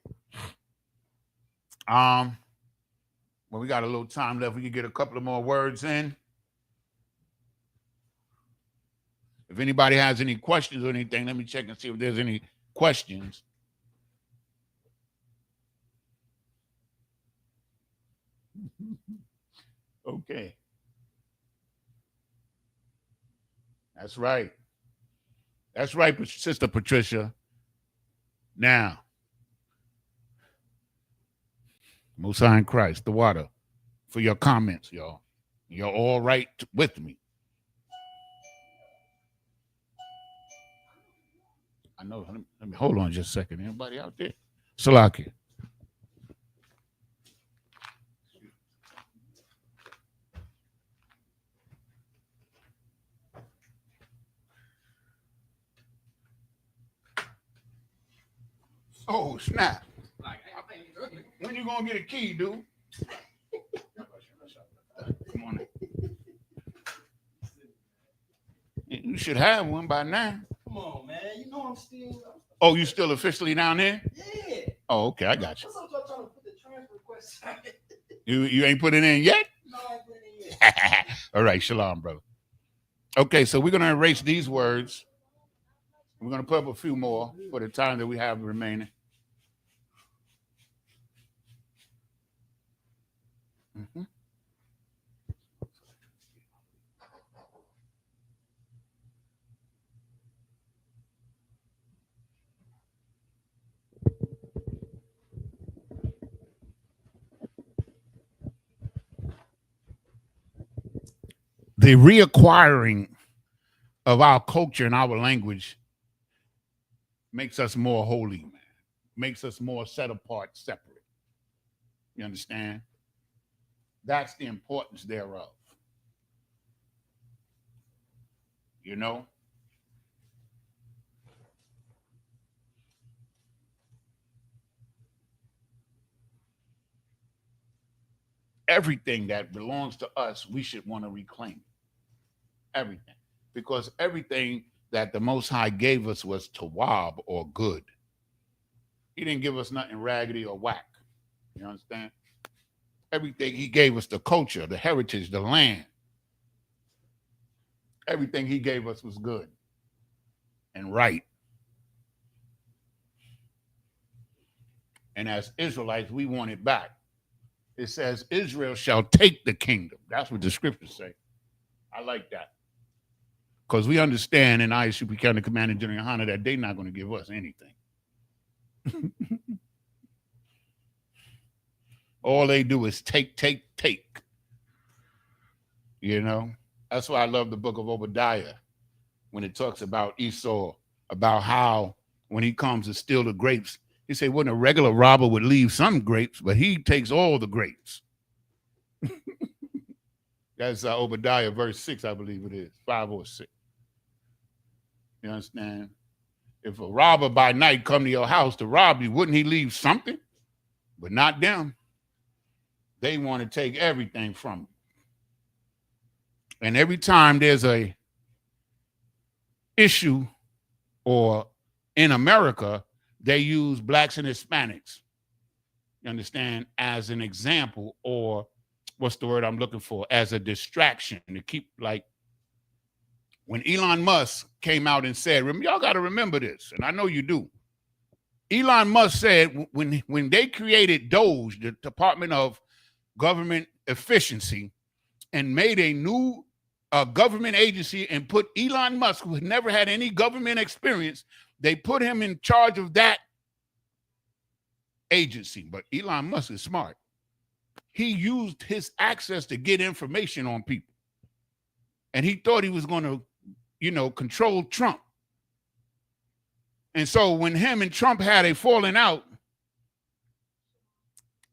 Well, we got a little time left. We can get a couple of more words in. If anybody has any questions or anything, let me check and see if there's any questions. Okay. That's right. That's right, Sister Patricia. Now, Most High in Christ, the water, for your comments, y'all. You're all right with me. I know. Let me hold on just a second. Anybody out there? Salaki. Oh, snap. When you gonna get a key, dude? Come on. You should have one by now. Come on, man. You know I'm still. Oh, you still officially down there? Yeah. Oh, okay, I got you. What's up, trying to put the transfer request out? You ain't put it in yet? No, I ain't put it in yet. All right, shalom, brother. Okay, so we're gonna erase these words. We're gonna put up a few more for the time that we have remaining. Mm-hmm. The reacquiring of our culture and our language makes us more holy, man. Makes us more set apart, separate. You understand? That's the importance thereof. You know? Everything that belongs to us, we should want to reclaim. Everything. Because everything that the Most High gave us was tawab or good. He didn't give us nothing raggedy or whack. You understand? Everything he gave us, the culture, the heritage, the land, everything he gave us was good and right. And as Israelites, we want it back. It says, Israel shall take the kingdom. That's what the scriptures say. I like that. Because we understand in Isupk County Commander General Hana that they're not going to give us anything. All they do is take. You know? That's why I love the book of Obadiah when it talks about Esau, about how when he comes to steal the grapes, he said, when a regular robber would leave some grapes, but he takes all the grapes. That's Obadiah verse 6, I believe it is, 5 or 6. You understand? If a robber by night come to your house to rob you, wouldn't he leave something? But not them. They want to take everything from you. And every time there's a issue or in America, they use blacks and Hispanics, you understand, as an example, or what's the word I'm looking for, as a distraction to keep, like, when Elon Musk came out and said, y'all got to remember this, and I know you do. Elon Musk said when they created DOGE, the Department of Government Efficiency, and made a new government agency and put Elon Musk, who had never had any government experience, they put him in charge of that agency. But Elon Musk is smart. He used his access to get information on people. And he thought he was going to, control Trump. And so when him and Trump had a falling out,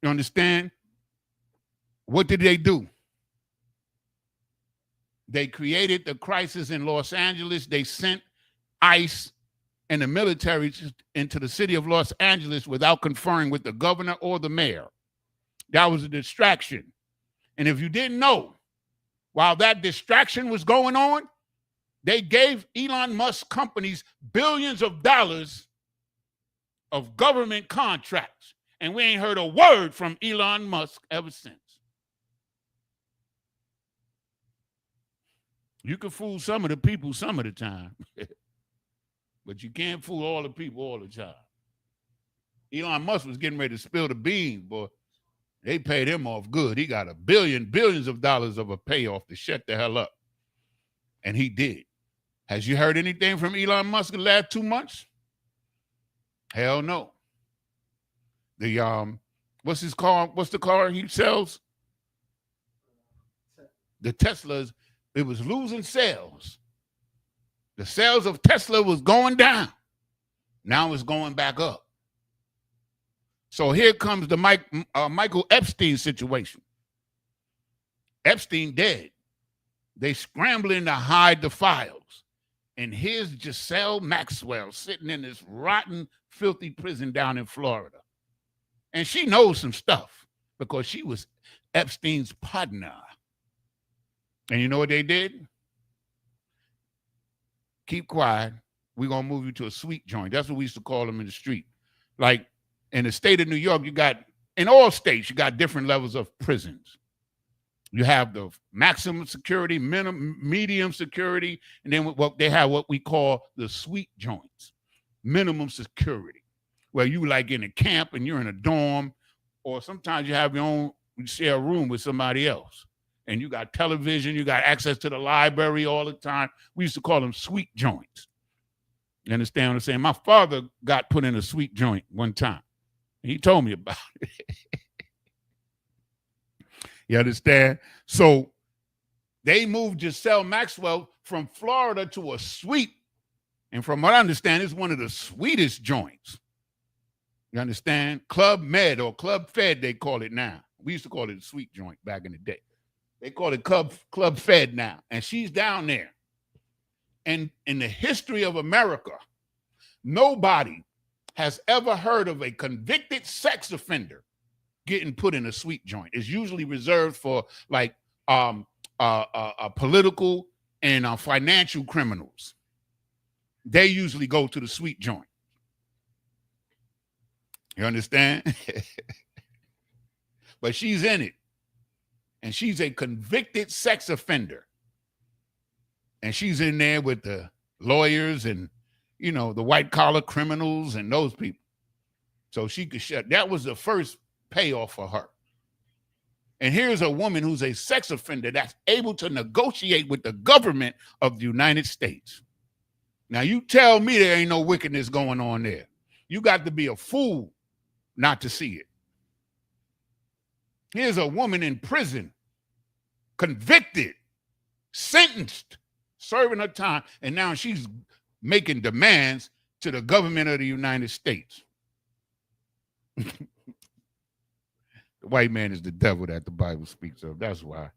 you understand? What did they do? They created the crisis in Los Angeles. They sent ICE and the military into the city of Los Angeles without conferring with the governor or the mayor. That was a distraction. And if you didn't know, while that distraction was going on, they gave Elon Musk companies billions of dollars of government contracts. And we ain't heard a word from Elon Musk ever since. You can fool some of the people some of the time, but you can't fool all the people all the time. Elon Musk was getting ready to spill the beans, boy. They paid him off good. He got billions of dollars of a payoff to shut the hell up. And he did. Has you heard anything from Elon Musk in the last 2 months? Hell no. The what's his car? What's the car he sells? The Teslas. It was losing sales. The sales of Tesla was going down. Now it's going back up. So here comes the Michael Epstein situation. Epstein dead. They scrambling to hide the files. And here's Giselle Maxwell sitting in this rotten, filthy prison down in Florida. And she knows some stuff because she was Epstein's partner. And you know what they did? Keep quiet. We're going to move you to a sweet joint. That's what we used to call them in the street. Like in the state of New York, in all states, you got different levels of prisons. You have the maximum security, medium security, and then they have what we call the sweet joints, minimum security, where you like in a camp and you're in a dorm, or sometimes you share a room with somebody else, and you got television, you got access to the library all the time. We used to call them sweet joints. You understand what I'm saying? My father got put in a sweet joint one time. He told me about it. You understand? So they moved Giselle Maxwell from Florida to a suite. And from what I understand, it's one of the sweetest joints. You understand? Club Med or Club Fed, they call it now. We used to call it a sweet joint back in the day. They call it Club Fed now. And she's down there. And in the history of America, nobody has ever heard of a convicted sex offender getting put in a sweet joint. It's usually reserved for like political and financial criminals. They usually go to the sweet joint. You understand? But she's in it. And she's a convicted sex offender. And she's in there with the lawyers and, the white collar criminals and those people. So she could shut. That was the first payoff for her. And here's a woman who's a sex offender that's able to negotiate with the government of the United States. Now, you tell me there ain't no wickedness going on there. You got to be a fool not to see it. Here's a woman in prison, convicted, sentenced, serving her time, and now she's making demands to the government of the United States. The white man is the devil that the Bible speaks of. That's why.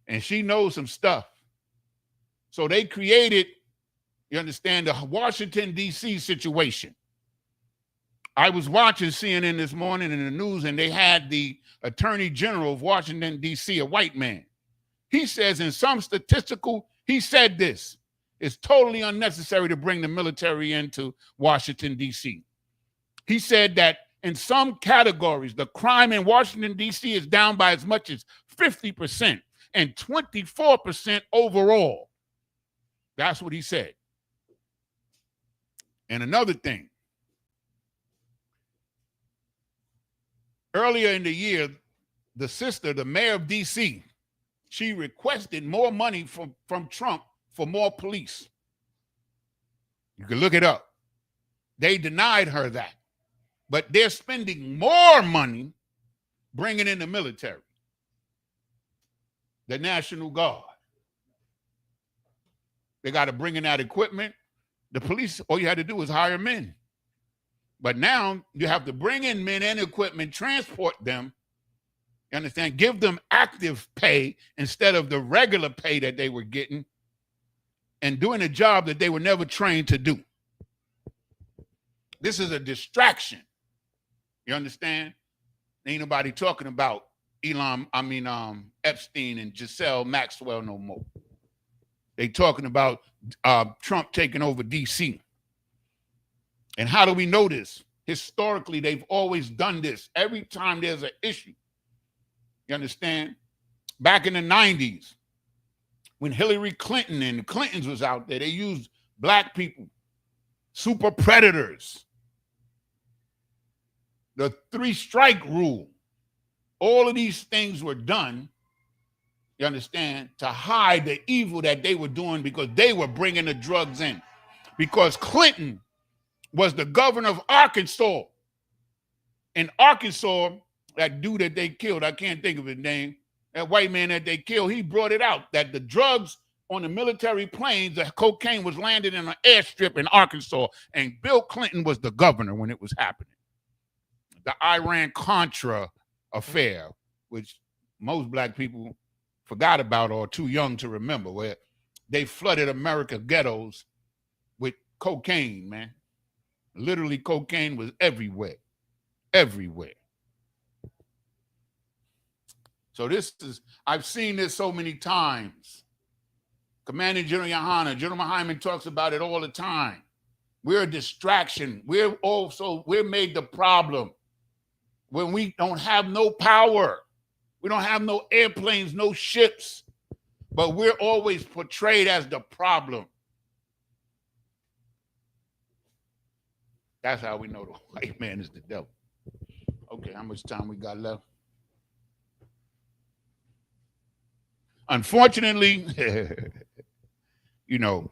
And she knows some stuff. So they created, you understand, the Washington, D.C. situation. I was watching CNN this morning in the news, and they had the Attorney General of Washington, D.C., a white man. He says he said this, it's totally unnecessary to bring the military into Washington, D.C. He said that in some categories, the crime in Washington, D.C. is down by as much as 50% and 24% overall. That's what he said. And another thing, earlier in the year, the mayor of D.C., she requested more money from Trump for more police. You can look it up. They denied her that. But they're spending more money bringing in the military, the National Guard. They got to bring in that equipment. The police, all you had to do was hire men. But now you have to bring in men and equipment, transport them, you understand, give them active pay instead of the regular pay that they were getting, and doing a job that they were never trained to do. This is a distraction. You understand? Ain't nobody talking about Epstein and Giselle Maxwell no more. They talking about Trump taking over D.C. And how do we know this? Historically, they've always done this. Every time there's an issue. You understand? Back in the 90s, when Hillary Clinton and the Clintons was out there, they used black people, super predators, the 3-strike rule. All of these things were done, you understand, to hide the evil that they were doing because they were bringing the drugs in. Because Clinton was the governor of Arkansas. In Arkansas, that dude that they killed, I can't think of his name, that white man that they killed, he brought it out that the drugs on the military planes, the cocaine was landed in an airstrip in Arkansas, and Bill Clinton was the governor when it was happening. The Iran-Contra affair, which most black people forgot about or too young to remember, where they flooded America ghettos cocaine, man. Literally, cocaine was everywhere, everywhere. So I've seen this so many times. Commanding General Yohana, General Hyman talks about it all the time. We're a distraction. We're made the problem when we don't have no power. We don't have no airplanes, no ships, but we're always portrayed as the problem. That's how we know the white man is the devil. Okay, how much time we got left? Unfortunately, you know,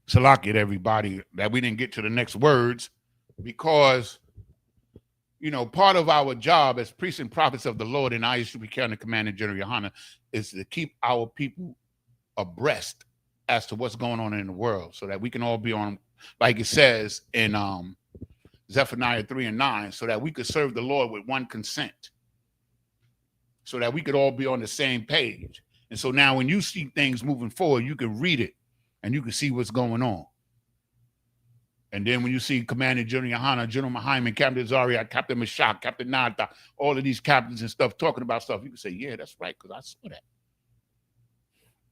Salakia to everybody that we didn't get to the next words because, you know, part of our job as priests and prophets of the Lord and Isupk Durham, the Commander General Yohana, is to keep our people abreast as to what's going on in the world so that we can all be on, like it says in Zephaniah 3:9, so that we could serve the Lord with one consent, so that we could all be on the same page. And so now when you see things moving forward, you can read it and you can see what's going on. And then when you see Commander General Yohana, General Hyman, Captain Zaria, Captain Meshach, Captain Nata, all of these captains and stuff talking about stuff, you can say, yeah, that's right, because I saw that.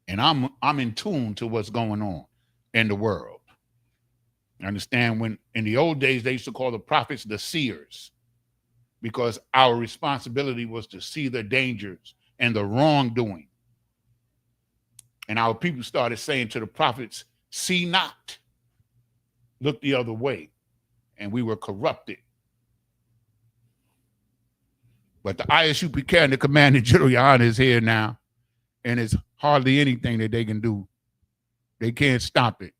And I'm in tune to what's going on in the world. I understand when in the old days, they used to call the prophets the seers because our responsibility was to see the dangers and the wrongdoing. And our people started saying to the prophets, see not, look the other way. And we were corrupted. But the Isupk and the Commander General Yohana is here now, and it's hardly anything that they can do. They can't stop it.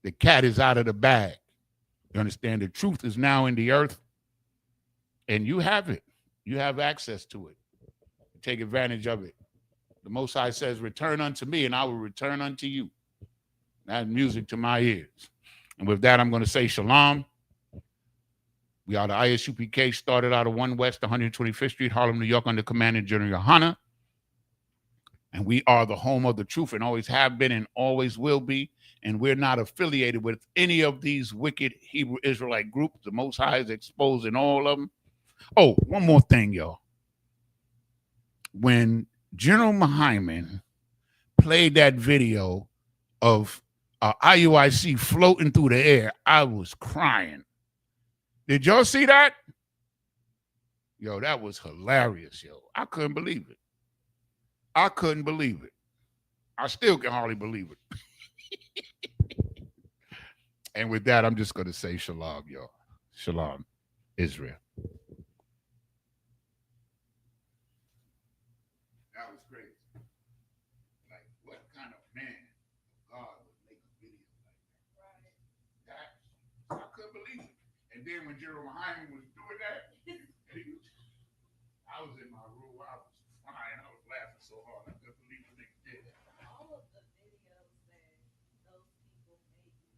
The cat is out of the bag. You understand? The truth is now in the earth, and you have it. You have access to it. Take advantage of it. The Most High says, return unto me, and I will return unto you. That's music to my ears. And with that, I'm going to say shalom. We are the Isupk, started out of 1 West, 125th Street, Harlem, New York, under Commander General Yohana. And we are the home of the truth and always have been and always will be. And we're not affiliated with any of these wicked Hebrew Israelite groups. The Most High is exposing all of them. Oh, one more thing, y'all. When General Hyman played that video of IUIC floating through the air, I was crying. Did y'all see that? Yo, that was hilarious, yo. I couldn't believe it. I couldn't believe it. I still can hardly believe it. And with that, I'm just going to say shalom, y'all. Shalom, Israel. That was crazy. Like, what kind of man of God would make a video like that? I couldn't believe it. And then when Jeremiah Hyman was doing that, I was in my room. I was crying. I was laughing so hard. I couldn't believe what they did. All of the videos that those people make you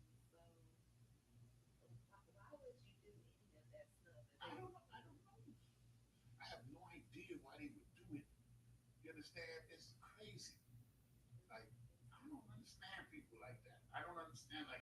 so why would you do any of that stuff? I don't know. I have no idea why they would do it. You understand? It's crazy. Like, I don't understand people like that. I don't understand like